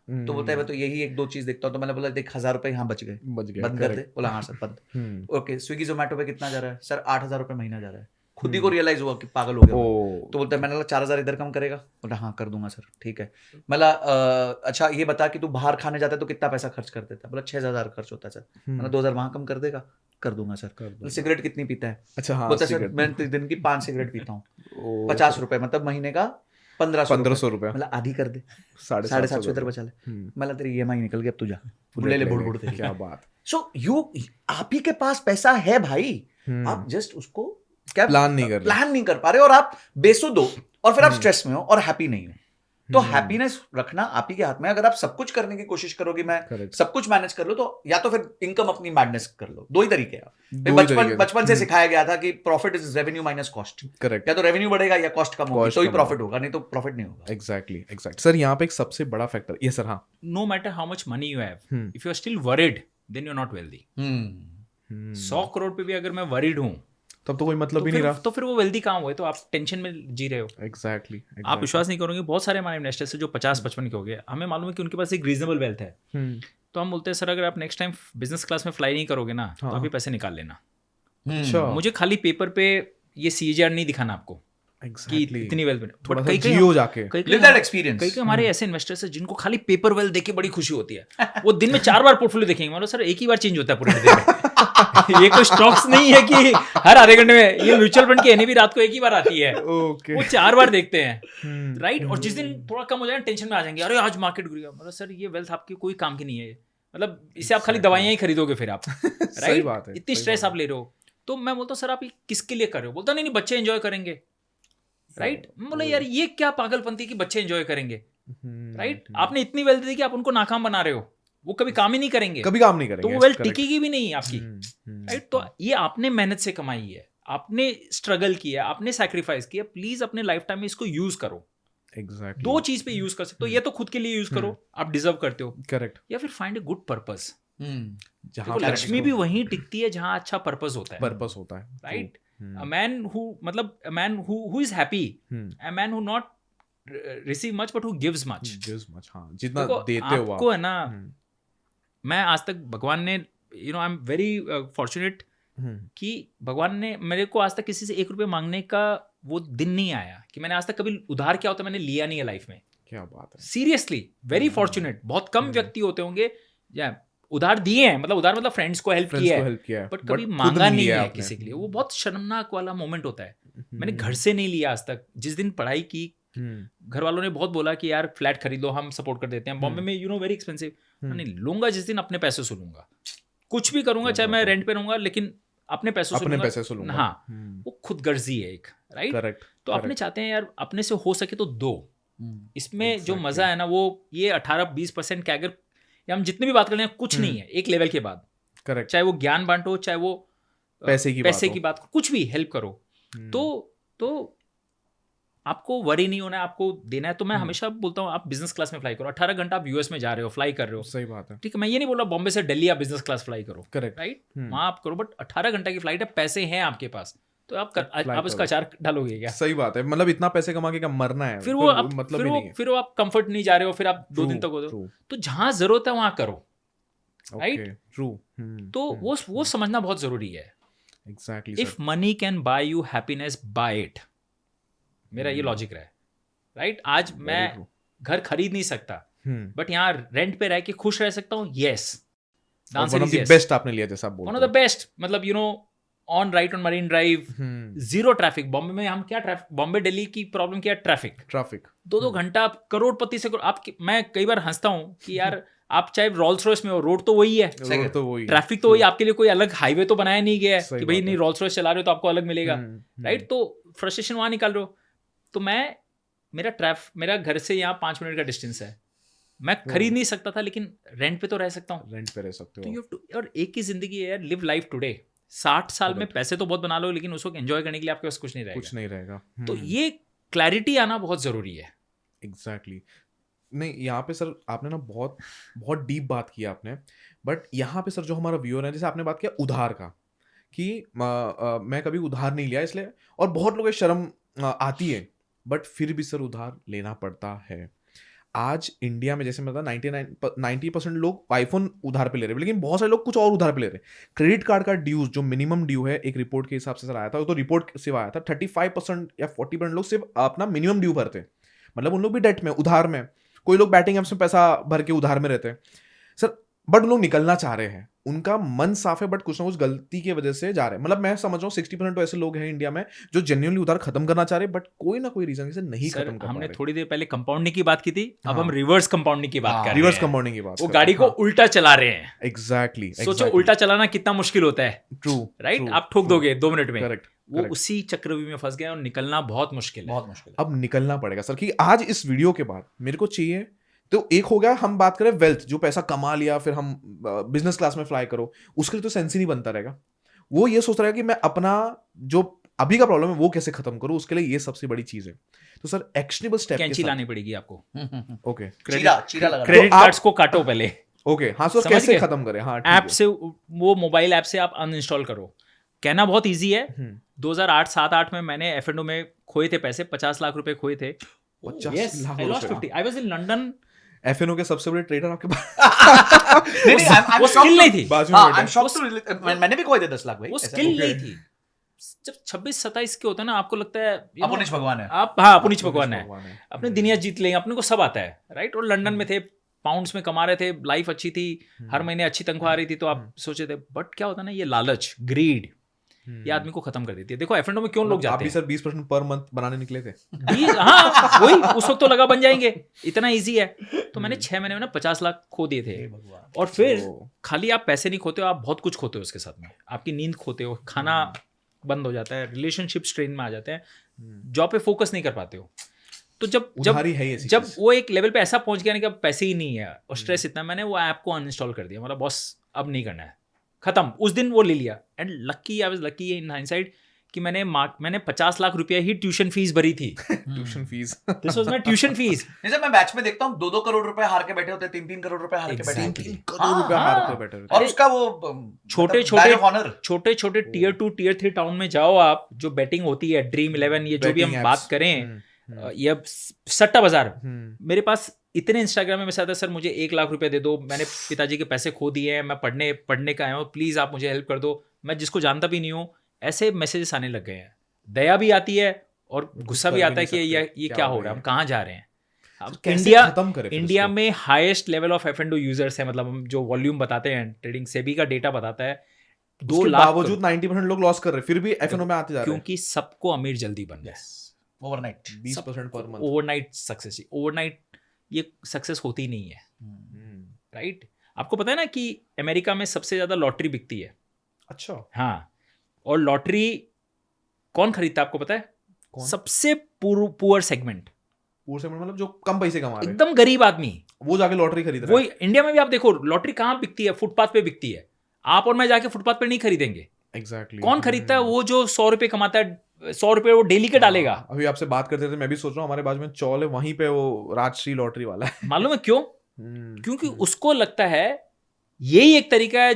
तो बोलता है मैं तो यही 1-2 चीज देखता हूँ। तो मैंने बोला देख 1,000 रुपए यहाँ बच गए, बंद कर दे। बोला हाँ सर बंद। ओके, स्विगी जोमेटो पे कितना जा रहा है सर? 8,000 रुपए महीना जा रहा है। खुद ही को रियलाइज हुआ कि पागल हो गया। तो बोलता है मैंने 4,000 इधर कम करेगा? बोला हाँ कर दूंगा सर, ठीक है। मतलब अच्छा ये बता कि तू बाहर खाने जाता है तो कितना पैसा खर्च कर देता है? बोला 6,000 खर्च होता है सर। मतलब 2,000 वहां कम कर देगा? कर दूंगा सर। सिगरेट कितनी पीता है? अच्छा हाँ, बोलता सर मैं दिन की 5 सिगरेट पीता हूँ, 50 रुपए, मतलब महीने का 1,500 रुपए, मतलब आधी कर दे, 750 इधर बचा ले। मतलब तेरी EMI निकल गई, अब तू जा ले ले बुड़ क्या बात। सो आप ही के पास पैसा है भाई, आप जस्ट उसको क्या प्लान नहीं कर पा रहे, और आप बेसुध हो, और फिर आप स्ट्रेस में हो और हैप्पी नहीं हो। तो हैप्पीनेस रखना आप ही के हाथ में। अगर आप सब कुछ करने की कोशिश करोगे, मैं सब कुछ मैनेज कर लो, तो या तो फिर इनकम अपनी मैडनेस कर लो। 2 ही तरीके हैं। बचपन से सिखाया गया था कि profit is revenue minus cost. Correct, या तो रेवेन्यू बढ़ेगा या कॉस्ट कम होगी, तो ही प्रॉफिट होगा, नहीं तो प्रॉफिट नहीं होगा। एग्जैक्टली सर, यहाँ पे एक सबसे बड़ा फैक्टर ये सर, हाँ, no matter how much money you have, if you are still worried then you are not wealthy. 100 crore पे भी अगर मैं वरीड हूँ तब तो कोई मतलब ही नहीं रहा। तो फिर वो वेल्दी कहाँ हुए, तो आप टेंशन में जी रहे हो। एग्जैक्टली आप विश्वास नहीं करोगे, बहुत सारे हमारे इन्वेस्टर्स हैं जो 50-55 के हो गए, हमें मालूम है कि उनके पास एक रीजनेबल वेल्थ है, तो हम बोलते हैं सर अगर आप नेक्स्ट टाइम बिजनेस क्लास में फ्लाई नहीं करोगे ना तो आप ये पैसे निकाल लेना। अच्छा, मुझे खाली पेपर पे ये CAGR नहीं दिखाना आपको कि एग्जैक्टली, इतनी वेल्थ। थोड़ा बट सा कई जियो जाके Live that experience. कई हमारे ऐसे इन्वेस्टर्स हैं जिनको खाली पेपर वेल्थ देख के बड़ी खुशी होती है, वो दिन में 4 बार पोर्टफोलियो देखेंगे, मतलब सर एक ही बार चेंज होता है पूरे दिन में। ये कोई स्टॉक्स नहीं है कि हर आधे घंटे में, ये म्यूचुअल फंड की NAV रात को एक ही बार आती है, ओके, वो 4 बार देखते हैं, राइट। और जिस दिन थोड़ा कम हो जाए टेंशन में आ जाएंगे, अरे आज मार्केट गिर गया, मतलब सर ये वेल्थ आपकी कोई काम की नहीं है, मतलब इससे आप खाली दवाइयां ही खरीदोगे फिर आप, सही बात है, इतनी स्ट्रेस आप ले रहे हो। तो मैं बोलता हूँ सर आप ये किसके लिए कर रहे हो, बोलता नहीं बच्चे एंजॉय करेंगे, राइट। बोला यार ये क्या पागलपंती कि बच्चे एंजॉय करेंगे, राइट। आपने इतनी वेल्थ दी कि आप उनको नाकाम बना रहे हो, वो कभी काम ही नहीं करेंगे, कभी काम नहीं करेंगे, तो वो वेल्थ टिकेगी भी नहीं आपकी, राइट। तो ये आपने मेहनत से कमाई है, आपने स्ट्रगल किया, आपने सैक्रिफाइस किया, प्लीज अपने लाइफ टाइम में इसको यूज करो। एग्जैक्टली, दो चीज पे यूज कर सकते हो, या तो खुद के लिए यूज करो, आप डिजर्व करते हो, करेक्ट, या फिर फाइंड ए गुड पर्पस। जहाँ लक्ष्मी भी वहीं टिकती है जहां अच्छा पर्पस होता है, पर्पस होता है, right. A man who is happy, a man who not receive much but who gives much. हाँ, जितना देखो, देते हो आपको है ना, मैं आज तक भगवान ने आई एम वेरी फॉर्चुनेट कि भगवान ने मेरे को आज तक किसी से 1 रुपये मांगने का वो दिन नहीं आया कि मैंने आज तक कभी उधार क्या होता है मैंने लिया नहीं है लाइफ में। क्या बात है, सीरियसली वेरी फॉर्चुनेट। बहुत कम व्यक्ति होते होंगे या उधार दिए हैं, मतलब उधार मतलब फ्रेंड्स को हेल्प किया है, बट कभी मांगा नहीं है किसी के लिए। वो बहुत शर्मनाक वाला मोमेंट होता है। मैंने घर से नहीं लिया आज तक। जिस दिन पढ़ाई की घर वालों ने बहुत बोला कि यार फ्लैट खरीदो, हम सपोर्ट कर देते हैं, बॉम्बे में वेरी एक्सपेंसिव। नहीं लूंगा जिस दिन अपने पैसे से लूंगा, कुछ भी करूंगा चाहे मैं रेंट पे रहूंगा, लेकिन अपने पैसों से लूंगा। हाँ, वो खुद गर्जी है एक, राइट। तो अपने चाहते हैं यार अपने से हो सके तो दो। इसमें जो मजा है ना वो ये 18-20% कैगर या हम जितने भी बात कर रहे हैं कुछ नहीं है एक लेवल के बाद। करेक्ट, चाहे वो ज्ञान बांटो, चाहे वो पैसे की बात, कुछ भी हेल्प करो, तो आपको वरी नहीं होना है, आपको देना है। तो मैं हमेशा बोलता हूँ आप बिजनेस क्लास में फ्लाई करो। 18 घंटा आप US में जा रहे हो, फ्लाई कर रहे हो, सही बात है, ठीक है। मैं ये नहीं बोल रहा बॉम्बे से दिल्ली आप बिजनेस क्लास फ्लाई करो, करेक्ट, राइट, वहां आप करो, बट 18 घंटा की फ्लाइट है, पैसे हैं आपके पास, तो आप उसका अचार डालोगे क्या? सही बात है, मतलब इतना पैसे कमा के क्या मरना है, फिर वो आप कंफर्ट नहीं जा रहे हो, फिर आप 2 दिन तक हो तो जहां जरूरत है वहां करो, राइट। ट्रू, तो वो समझना बहुत जरूरी है। Exactly, if money can buy you happiness, buy it. मेरा ये लॉजिक रहा है, राइट। आज मैं घर खरीद नहीं सकता, बट यहाँ रेंट पे रह के खुश रह सकता हूँ। Yes, one of the best आपने लिया, जैसा आप बोल रहे हो, वन ऑफ द बेस्ट। मतलब on marine drive, zero traffic. Bombay में हम क्या ट्रैफिक, बॉम्बे दिल्ली की प्रॉब्लम क्या है? ट्रैफिक 2 घंटा आप करोड़पति से मैं कई बार हंसता हूँ कि यार आप चाहे रोल्स रॉयस में हो, रोड तो वही है, ट्रैफिक तो वही, आपके लिए कोई अलग हाईवे तो बनाया नहीं गया है कि भाई नहीं रोल्स रॉयस चला रहे हो तो आपको अलग मिलेगा, राइट। तो फ्रस्ट्रेशन वहां निकाल रहे हो। तो मेरा घर से यहाँ 5 मिनट का डिस्टेंस है, मैं खरीद नहीं सकता था, लेकिन रेंट पे तो रह सकता हूँ। रेंट पे रह सकते हो। और एक ही जिंदगी है यार, लिव लाइफ टुडे। 60 साल में पैसे तो बहुत बना लो, लेकिन उसको एंजॉय करने के लिए आपके पास कुछ नहीं रहेगा। तो ये क्लैरिटी आना बहुत जरूरी है। एग्जैक्टली। नहीं, यहाँ पे सर आपने ना बहुत बहुत डीप बात की आपने, बट यहाँ पे सर जो हमारा व्यूअर है, जैसे आपने बात किया उधार का कि मैं कभी उधार नहीं लिया इसलिए, और बहुत लोगों को शर्म आती है, बट फिर भी सर उधार लेना पड़ता है। आज इंडिया में जैसे मतलब 90% लोग आईफोन उधार पे ले रहे हैं, लेकिन बहुत सारे लोग कुछ और उधार पे ले रहे हैं। क्रेडिट कार्ड का ड्यूज जो मिनिमम ड्यू है, एक रिपोर्ट के हिसाब से सर आया था, तो रिपोर्ट सिर्फ आया था 35% या 40% लोग सिर्फ अपना मिनिमम ड्यू भरते हैं, मतलब उन लोग भी डेट में, उधार में। कोई लोग बैटिंग ऐप्स में पैसा भर के उधार में रहते हैं सर, बट उन लोग निकलना चाह रहे हैं, उनका मन साफ है, बट कुछ ना कुछ गलती की वजह से जा रहे हैं। मतलब मैं समझ रहा हूँ 60% तो ऐसे लोग हैं इंडिया में जो जेन्युइनली उधार खत्म करना चाह रहे हैं, बट कोई ना कोई रीजन से नहीं खत्म कर पा रहे। हमने थोड़ी देर पहले कंपाउंडिंग की बात की थी, अब हम रिवर्स कंपाउंडिंग की बात कर रहे हैं। रिवर्स कंपाउंडिंग की बात, वो गाड़ी को उल्टा चला रहे हैं। एग्जैक्टली। सोचो उल्टा चलाना कितना मुश्किल होता है। True, right. आप ठोक दोगे 2 मिनट में। करेक्ट। वो उसी चक्रव्यूह में फंस गए और निकलना बहुत मुश्किल है। अब निकलना पड़ेगा सर, कि आज इस वीडियो के बाद मेरे को चाहिए, तो एक हो गया हम बात करें वेल्थ, जो पैसा कमा लिया फिर हम बिजनेस क्लास में फ्लाई करो, उसके लिए तो सेंस ही नहीं बनता रहेगा। वो ये सोच रहा है कि मैं अपना जो अभी का प्रॉब्लम है वो कैसे खत्म करूं, उसके लिए ये सबसे बड़ी चीज है। तो सर एक्शनेबल स्टेप कैंची लानी पड़ेगी आपको। ओके, चीरा लगा, क्रेडिट कार्ड्स को काटो पहले। ओके, हाँ सर, कैसे खत्म करें? हाँ, ऐप से, वो मोबाइल ऐप से आप अनइंस्टॉल करो। कहना बहुत ईजी है, 2008-7-8 में मैंने F&O में खोए थे पैसे, 50 लाख रुपए खोए थे. 50 Yes, लाख I lost रुपए. 50. I was in London. F&O के सबसे बड़े ट्रेडर आपके पास नहीं, वो skill नहीं थी. बाजू में हाँ, बैठे. I'm shocked to मैंने भी खोए थे 10 लाख भाई. वो ऐसा स्किल नहीं। नहीं थी. जब 26-27 के होता है ना, आपको लगता है अपुनिश भगवान है. आप, हाँ, अपुनिच भगवान है, भगवान है. अपने दुनिया जीत लेंगे, अपने को सब आता है, राइट. और लंदन में थे, पाउंड्स में कमा रहे थे, लाइफ अच्छी थी, हर महीने अच्छी तनख्वाह आ रही थी, तो आप सोचे थे. बट क्या होता है ना, ये लालच, ग्रीड, ये आदमी को खत्म कर देती है. देखो F&O में क्यों लोग आप जाते भी हैं. सर 20% पर मंथ बनाने निकले थे. हाँ, वही उस वक्त तो लगा बन जाएंगे, इतना इजी है. तो मैंने 6 महीने में ना 50 लाख खो दिए थे. और फिर खाली आप पैसे नहीं खोते हो, आप बहुत कुछ खोते हो उसके साथ में. आपकी नींद खोते हो, खाना बंद हो जाता है, रिलेशनशिप स्ट्रेन में आ जाते हैं, जॉब पे फोकस नहीं कर पाते हो. तो उधारी है ये जब वो एक लेवल पे ऐसा पहुंच गया ना कि अब पैसे ही नहीं है और स्ट्रेस इतना, मैंने वो ऐप को अनइंस्टॉल कर दिया. मतलब बॉस अब नहीं करना है, खत्म. उस दिन वो ले लिया. And lucky, I was lucky in hindsight कि मैंने 50 लाख रुपया ही ट्यूशन फीस भरी थी. Tuition fees. This was my tuition fees. जैसे मैं बैच में देखता हूँ 2-2 करोड़ रुपए हार के बैठे होते हैं, 3-3 करोड़ रुपए हार के बैठे होते हैं. 3 करोड़ रुपया हार के बैठे और उसका वो छोटे टियर 2 टियर 3 टाउन में जाओ आप, जो बैटिंग होती है, ड्रीम 11, ये जो भी हम बात करें, ये सट्टा बाजार. मेरे पास इतने इंस्टाग्राम में मैसेज आता है, सर मुझे 1 लाख रुपए दे दो, मैंने पिताजी के पैसे खो दिए हैं, मैं पढ़ने का आया हूँ, प्लीज आप मुझे हेल्प कर दो. मैं जिसको जानता भी नहीं हूँ, ऐसे मैसेजेस आने लग गए हैं. दया भी आती है और गुस्सा भी आता है कि ये क्या हो रहा है, हम कहाँ जा रहे हैं. इंडिया में highest level of F&O users है. मतलब हम जो वॉल्यूम बताते हैं, ट्रेडिंग सेबी का डेटा बताता है, 2 लाख बावजूद 90% लोग लॉस कर रहे हैं, फिर भी F&O में आते जा रहे हैं. क्योंकि सबको अमीर जल्दी बन गया. Overnight 20% per month. Overnight success, overnight ये सक्सेस होती नहीं है, राइट. आपको पता है ना कि अमेरिका में सबसे ज्यादा लॉटरी बिकती है. अच्छा. हाँ, और लॉटरी कौन खरीदता है आपको पता है? सबसे पुअर सेगमेंट. पूरे से मतलब जो कम पैसे कमा रहे हैं, एकदम गरीब आदमी, वो जाके लॉटरी खरीद रहा है. वही इंडिया में भी आप देखो, लॉटरी कहाँ बिकती है? फुटपाथ पे बिकती है. आप और मैं जाके फुटपाथ पे नहीं खरीदेंगे. एग्जैक्टली. कौन खरीदता है? वो जो 100 रुपए कमाता है, 100 रुपए वो डेली के डालेगा. अभी आपसे बात करते थे, मैं भी सोच रहा हूँ, हमारे बाजू में चौल है, वहीं पे वो राजश्री लॉटरी वाला है. मालूम है क्यों? क्योंकि उसको लगता है यही एक तरीका है,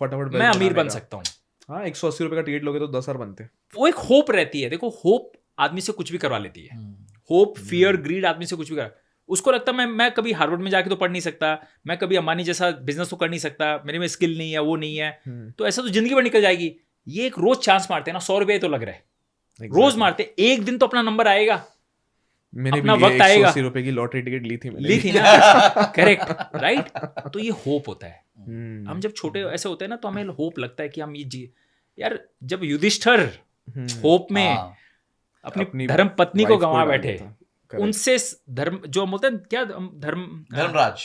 फटाफट मैं अमीर बन सकता हूँ. हाँ, 180 रुपए का टिकट लोगे तो 10,000 बनते हैं. वो एक होप रहती है. देखो, होप आदमी से कुछ भी करवा लेती है. होप, फियर, ग्रीड आदमी से कुछ भी करा. उसको लगता है मैं कभी हार्वर्ड में जाके तो पढ़ नहीं सकता, मैं कभी अंबानी जैसा बिजनेस तो कर नहीं सकता, मेरे में स्किल नहीं है, वो नहीं है, तो ऐसा तो जिंदगी भर निकल जाएगी. ये एक रोज चांस मारते हैं ना, 100 रुपए तो लग रहा है, रोज मारते. एक दिन तो अपना नंबर आएगा, मैंने अपना भी वक्त आएगा. 180 रुपए की लॉटरी टिकट ली थी ना. Correct, right. तो ये होप होता है. हम जब छोटे ऐसे होते हैं ना, तो हमें होप लगता है कि हम ये यार, जब युधिष्ठिर होप में अपनी धर्म पत्नी को गंवा बैठे, उनसे धर्म जो बोलते हैं क्या, धर्मराज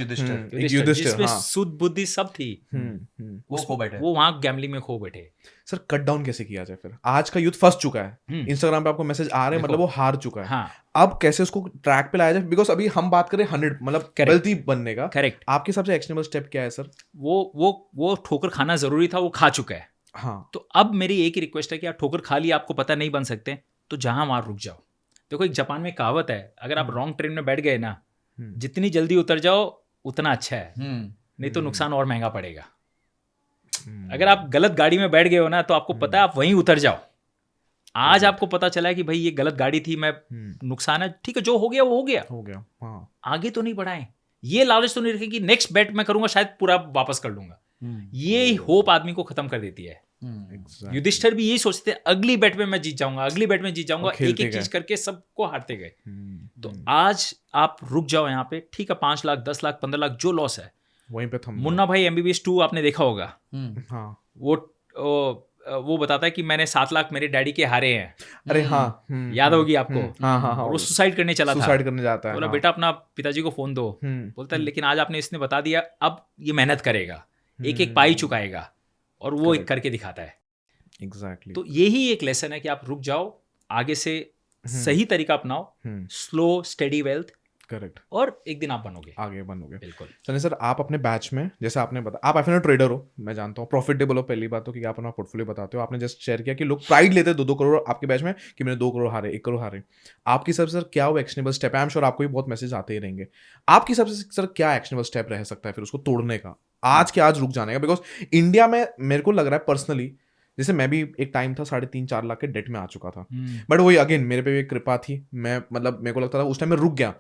युधिष्ठिर, जिसमें शुद्ध बुद्धि सब थी, वो खो बैठे, वो वहां गैम्बलिंग में खो बैठे. सर कट डाउन कैसे किया जाए फिर? आज का यूथ फंस चुका है, इंस्टाग्राम पे आपको मैसेज आ रहे हैं, मतलब वो हार चुका है. हाँ. अब कैसे उसको ट्रैक पे लाया जाए? बिकॉज अभी हम बात करें 100 मतलब गलती बनने का. करेक्ट. आपके सबसे एक्शनेबल स्टेप क्या है सर? वो ठोकर खाना जरूरी था, वो खा चुका है. हाँ. तो अब मेरी एक ही रिक्वेस्ट है कि आप ठोकर खा लिया, आपको पता नहीं बन सकते, तो जहां वहां रुक जाओ. देखो, एक जापान में कहावत है, अगर आप रॉन्ग ट्रेन में बैठ गए ना, जितनी जल्दी उतर जाओ उतना अच्छा है, नहीं तो नुकसान और महंगा पड़ेगा. अगर आप गलत गाड़ी में बैठ गए हो ना, तो आपको पता है आप वहीं उतर जाओ. आज आपको पता चला है कि भाई ये गलत गाड़ी थी, मैं नुकसान है, ठीक है, जो हो गया वो हो गया. हाँ. आगे तो नहीं बढ़ाएं. ये लालच तो नहीं रखें कि नेक्स्ट बेट मैं करूंगा शायद पूरा वापस कर लूंगा. ये होप आदमी को खत्म कर देती है. युधिष्ठिर भी यही सोचते, अगली बेट में मैं जीत जाऊंगा, अगली बेट में जीत जाऊंगा, एक एक चीज करके सबको हारते गए. तो आज आप रुक जाओ यहाँ पे, ठीक है, 5 लाख 10 लाख 15 लाख जो लॉस है वहीं पे थम. मुन्ना भाई MBBS 2 आपने देखा होगा. हाँ. वो बताता है कि मैंने 7 लाख मेरे डैडी के हारे हैं. अरे हाँ, याद होगी आपको. हाँ. वो सुसाइड करने चला था, सुसाइड करने जाता है. बोला बेटा अपना पिताजी को फोन दो. बोलता है लेकिन आज आपने इसने बता दिया, अब ये मेहनत करेगा, एक एक पाई चुकाएगा, और वो एक करके दिखाता है. एग्जैक्टली. तो यही एक लेसन है कि आप रुक जाओ, आगे से सही तरीका अपनाओ, स्लो स्टेडी वेल्थ. करेक्ट. और एक दिन आप आगे बनोगे. बिल्कुल. चलिए सर, आप अपने बैच में, जैसे आपने बताया, आप F&O ट्रेडर हो, मैं जानता हूँ, प्रॉफिटेबल हो पहली बात तो, क्योंकि आप अपना पोर्टफोलियो बताते हो. आपने जस्ट शेयर किया कि लोग प्राइड लेते हैं 2-2 करोड़ आपके बैच में, कि मैंने 2 करोड़ हारे, 1 करोड़ हारे. आपकी सबसे सर क्या वो एक्शनेबल स्टेप है? आई एम श्योर आपको भी बहुत मैसेज आते ही रहेंगे. आपकी सबसे सर क्या एक्शनेबल स्टेप रह सकता है फिर उसको तोड़ने का, आज के आज रुक जाने का? बिकॉज इंडिया में मेरे को लग रहा है पर्सनली जैसे मैं भी एक टाइम था 3.5-4 लाख के डेट में आ चुका था, बट वही अगेन मेरे पे एक कृपा थी, मैं मतलब मेरे को लगता था उस टाइम मैं रुक गया,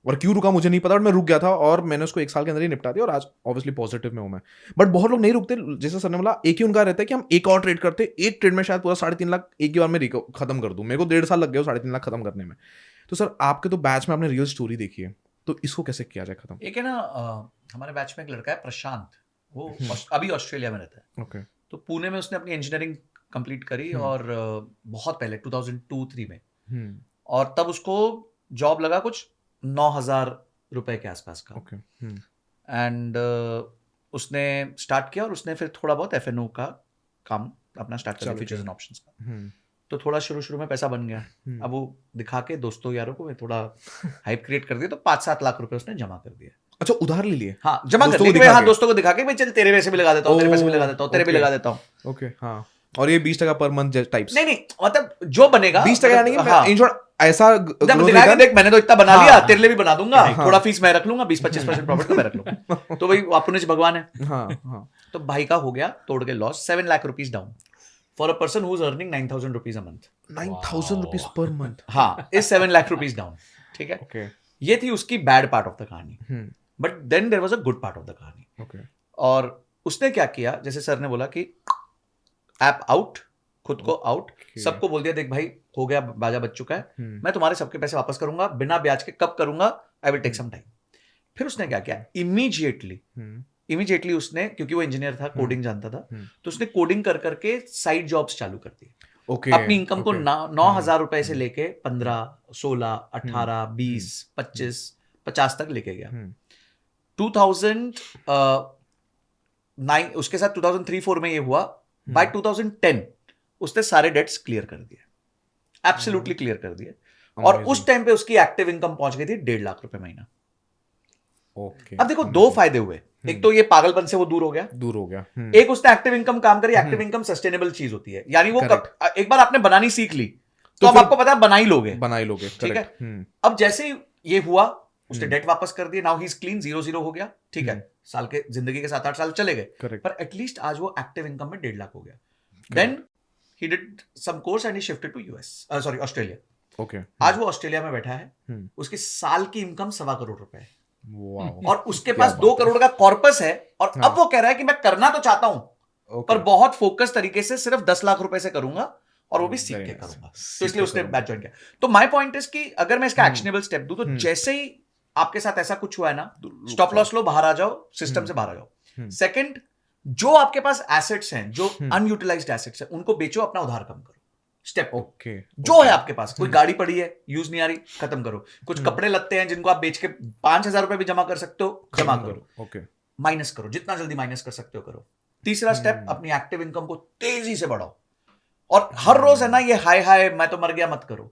और क्यों रुका मुझे नहीं पता, बट मैं रुक गया था और मैंने उसको 1 साल के अंदर ही निपटा दिया, और आज ऑब्वियसली पॉजिटिव में हूँ मैं। बट बहुत लोग नहीं रुकते, जैसे सर ने बोला एक ही उनका रहता है कि हम एक और ट्रेड करते, एक ट्रेड में शायद पूरा 3.5 लाख एक ही बार में खत्म कर दूं। मेरे को 1.5 साल लग गया 3.5 लाख खत्म करने में। तो सर आपके तो बैच में आपने रियल स्टोरी देखी है, तो इसको कैसे किया जाए खत्म? एक है ना हमारे बैच में एक लड़का है प्रशांत, वो अभी ऑस्ट्रेलिया में रहता है। ओके। तो पुणे में उसने अपनी इंजीनियरिंग कंप्लीट करी, और बहुत पहले 2002-3 में, और तब उसको जॉब लगा कुछ 9,000 रुपए के आसपास का। ओके। एंड उसने स्टार्ट किया, और उसने फिर थोड़ा बहुत FNO का काम अपना स्टार्ट किया, फीचर्स एंड ऑप्शंस का। तो थोड़ा शुरू में पैसा बन गया। अब वो दिखा के दोस्तों यारों को थोड़ा हाइप क्रिएट कर दिया, तो 5-7 लाख रुपए उसने जमा कर दिए। अच्छा, उधार ले लिए? हाँ, जमा कर दिए। हाँ, दोस्तों को दिखा के भाई चल तेरे पैसे भी लगा देता हूँ, तेरे पैसे भी लगा देता हूँ, तेरे भी लगा देता हूँ। ओके, हाँ। और ये 20% पर मंथ टाइप्स? नहीं, मतलब जो बनेगा 20% यानी कि इन शॉर्ट ऐसा देख मैंने तो इतना बना लिया, तेरे लिए भी बना दूंगा, थोड़ा फीस मैं रख लूंगा, 20-25% प्रॉफिट का मैं रख लूंगा। तो भाई अपने से भगवान है। हाँ। तो भाई का हो गया तोड़ के loss 7 lakh rupees down for a person who is earning 9,000 rupees a month. 9,000 rupees per month? हाँ, इज 7 लाख रुपीज डाउन। ठीक है, ओके। ये थी उसकी बैड पार्ट ऑफ द कहानी। But then there was a good part of the कहानी। Okay. और उसने क्या किया, जैसे सर ने बोला कि ऐप आउट, खुद को आउट, सबको बोल दिया देख भाई हो गया, बाजा बच चुका है, मैं तुम्हारे सबके पैसे वापस करूंगा बिना ब्याज के। कब करूंगा? I will take some time. फिर उसने क्या किया, इमीडिएटली उसने, क्योंकि वो इंजीनियर था, कोडिंग जानता था, तो उसने कोडिंग कर करके साइड जॉब्स चालू कर दी। ओके। अपनी इनकम को 9,000 रुपए से लेके 15, 16, 18, 20, 25, 50 तक लेके गया। 2009 उसके साथ 2003-4 में ये हुआ। बाय 2010 उसने सारे डेट्स क्लियर कर दिए, एब्सोल्युटली क्लियर कर दिए। और उस टाइम पे उसकी एक्टिव इनकम पहुंच गई थी 1.5 लाख रुपए महीना। ओके। अब देखो, 2 फायदे हुए। एक तो ये पागलपन से वो दूर हो गया। एक उसने एक्टिव इनकम काम करी। एक्टिव इनकम सस्टेनेबल चीज होती है, यानी वो एक बार आपने बनानी सीख ली तो अब आपको पता है बना ही लोगे। ठीक है। अब जैसे ही ये हुआ, उसने डेट वापस कर दिए, नाउ ही इज क्लीन, 0 हो गया। ठीक है, साल के जिंदगी के 7-8 साल चले गए, पर एटलीस्ट आज वो एक्टिव इनकम में 1.5 लाख हो गया। Then he did some course and he shifted to Australia. Okay. आज वो ऑस्ट्रेलिया में बैठा है, उसकी साल की इनकम 1.25 करोड़ रुपए है। वाओ। और उसके पास 2 करोड़ का कॉर्पस है, और अब वो कह रहा है कि मैं करना तो चाहता हूं, पर बहुत फोकस तरीके से सिर्फ 10 लाख रुपए से करूंगा, और वो भी सीख के करूंगा। तो इसलिए उसने बैच ज्वाइन किया। तो माय पॉइंट इज कि अगर मैं इसका एक्शनेबल स्टेप दूं, तो जैसे ही आपके साथ ऐसा कुछ हुआ है ना, स्टॉप लॉस लो, बाहर आ जाओ, सिस्टम से बाहर आ जाओ। सेकंड, जो आपके पास एसेट्स हैं, जो अनयूटिलाइज्ड एसेट्स हैं, उनको बेचो, अपना उधार कम करो। Step okay. जो है आपके पास, कोई गाड़ी पड़ी है यूज नहीं आ रही, खत्म करो। कुछ कपड़े लगते हैं जिनको आप बेच के 5,000 रुपए भी जमा कर सकते हो, जमा करो। ओके। माइनस करो, जितना जल्दी माइनस कर सकते हो करो। तीसरा स्टेप, अपनी एक्टिव इनकम को तेजी से बढ़ाओ। और हर रोज है ना ये हाय मैं तो मर गया मत करो।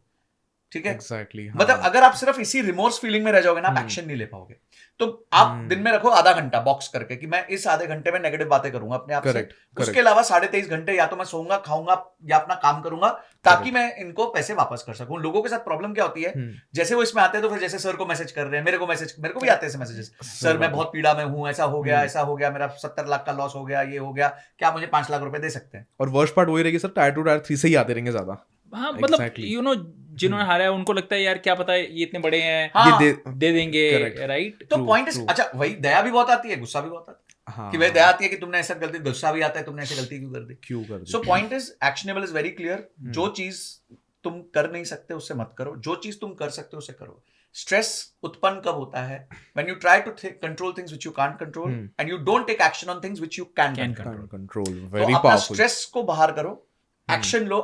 ठीक है, एग्जैक्टली। मतलब अगर आप सिर्फ इसी रिमोर्स फीलिंग में रह जाओगे ना, आप एक्शन नहीं ले पाओगे। तो आप दिन में रखो आधा घंटा बॉक्स करके कि मैं इस आधे घंटे में नेगेटिव बातें करूंगा अपने आप से। उसके अलावा 23.5 घंटे या तो मैं सोऊंगा, खाऊंगा, या अपना काम करूंगा, ताकि मैं इनको पैसे वापस कर सकूं। लोगों के साथ प्रॉब्लम क्या होती है, जैसे वो इसमें आते हैं तो फिर जैसे सर को मैसेज कर रहे हैं, मेरे को भी आते हैं मैसेजेस, सर मैं बहुत पीड़ा में हूं, ऐसा हो गया, मेरा 70 लाख का लॉस हो गया, ये हो गया, क्या मुझे 5 लाख रुपए दे सकते हैं? और वर्स्ट पार्ट वही रहेगी सर, टायर 2 टायर 3 से ही आते रहेंगे ज्यादा। हाँ, मतलब यू नो, जिन्होंने हारा है उनको लगता है यार क्या पता है ये इतने बड़े हैं, हाँ, ये दे देंगे, राइट? तो पॉइंट इज, अच्छा वही दया भी बहुत आती है, गुस्सा भी बहुत आता है। हाँ, कि वही दया आती है कि तुमने ऐसा गलती, गुस्सा भी आता है तुमने ऐसी गलती क्यों कर दी। So point is, actionable is very clear. जो चीज तुम कर नहीं सकते उससे मत करो, जो चीज तुम कर सकते हो उसे करो। स्ट्रेस उत्पन्न कब होता है? When you try to control things which you can't control, and you don't take action on things which you can control. Very powerful. Stress को बाहर करो, एक्शन लो,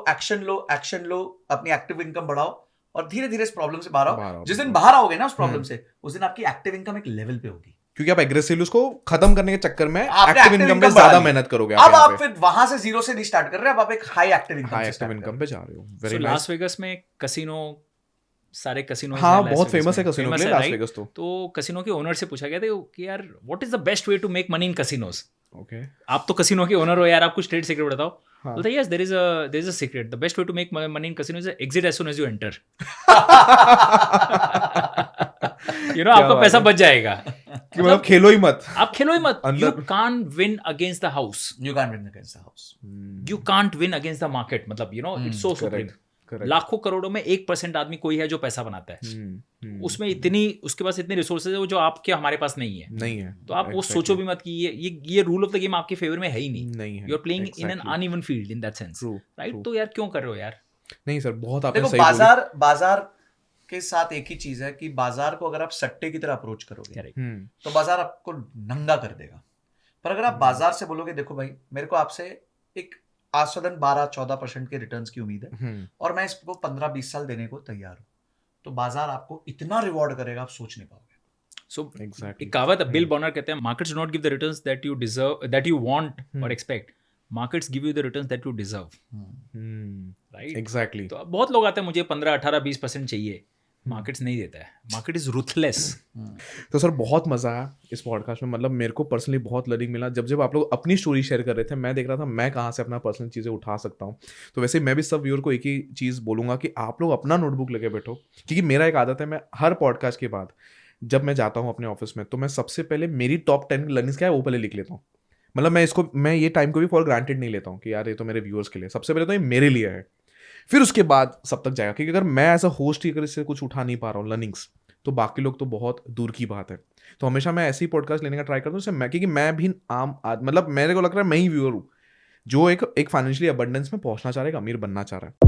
अपनी एक्टिव इनकम बढ़ाओ, और धीरे धीरे इस प्रॉब्लम से बाहर आओ। जिस दिन बाहर आओगे ना उस प्रॉब्लम से, उस दिन आपकी एक्टिव इनकम एक लेवल पे होगी, क्योंकि आप एग्रेसिवली उसको खत्म करने के चक्कर में एक्टिव इनकम पे ज्यादा मेहनत करोगे। अब आप फिर वहां से 0 से नहीं स्टार्ट कर रहे, अब आप एक हाई एक्टिव इनकम पे जा रहे हो। Very nice. लास वेगस में कसिनो, सारे कसिनो, हाँ, बहुत फेमस है कसिनो के लिए लास वेगस। तो कसिनो के ओनर से पूछा गया था कि यार what is the best way to make money in casinos? Okay, आप तो कसिनो के ओनर हो यार, आप कुछ ट्रेड सीक्रेट बताओ। बोलता है yes, there is a secret, the best way to make money in casino is exit as soon as you enter. आपका पैसा बच जाएगा कि मतलब खेलो ही मत, आप खेलो ही मत. अंदर- You can't win against the house. You can't win against the house. You can't win against the market. मतलब it's so supreme. correct. लाखों करोड़ों में 1% आदमी कोई है जो पैसा बनाता है. उसमें उसके पास इतने रिसोर्सेज है जो आपके हमारे पास नहीं है. नहीं है, तो आप वो सोचो भी मत कि ये रूल ऑफ द गेम आपके फेवर में है ही नहीं है. You are playing in an uneven field in that sense, right? तो यार क्यों कर रहे हो यार? नहीं सर, बहुत आपने देखो, सही बोली. बाजार के साथ एक ही चीज है कि बाजार को अगर आप सट्टे की तरह अप्रोच करोगे तो बाजार आपको नंगा कर देगा. पर अगर आप बाजार से बोलोगे देखो भाई, मेरे को आपसे एक आसदन 12-14% के रिटर्न्स की उम्मीद है और मैं इसको 15-20 साल देने को तैयार हूं, तो बाजार आपको इतना रिवॉर्ड करेगा आप सोच नहीं पाओगे. सो Exactly. एक कहावत है, बिल बॉर्नर कहते हैं, markets do not give the returns that you deserve, that you want और expect, markets give you the returns that you deserve, right? Exactly. तो अब बहुत लोग आते हैं मुझे 15-18-20% चाहिए, मार्केट्स नहीं देता है. Market is ruthless. तो सर बहुत मजा आया इस पॉडकास्ट में, मतलब मेरे को पर्सनली बहुत लर्निंग मिला. जब आप लोग अपनी स्टोरी शेयर कर रहे थे, मैं देख रहा था मैं कहाँ से अपना पर्सनल चीज़ें उठा सकता हूँ. तो वैसे मैं भी सब व्यूअर को एक ही चीज़ बोलूँगा कि आप लोग अपना नोटबुक लेके बैठो, क्योंकि मेरा एक आदत है, मैं हर पॉडकास्ट के बाद जब मैं जाता हूँ अपने ऑफिस में, तो मैं सबसे पहले मेरी टॉप 10 लर्निंग्स क्या है वो पहले लिख लेता हूँ. मतलब मैं ये टाइम को भी फॉर ग्रांटेड नहीं लेता हूँ कि यार ये तो मेरे व्यूअर्स के लिए, सबसे पहले तो ये मेरे लिए है, फिर उसके बाद सब तक जाएगा. क्योंकि अगर मैं एज अ होस्ट ही अगर इससे कुछ उठा नहीं पा रहा हूँ लर्निंग्स, तो बाकी लोग तो बहुत दूर की बात है. तो हमेशा मैं ऐसे ही पॉडकास्ट लेने का ट्राई करता हूँ जिससे मैं, क्योंकि मैं भी मतलब मेरे को लग रहा है मैं ही व्यूअर हूँ जो एक फाइनेंशियली अबंडेंस में पहुंचना चाह रहा है, एक अमीर बनना चाह रहा है.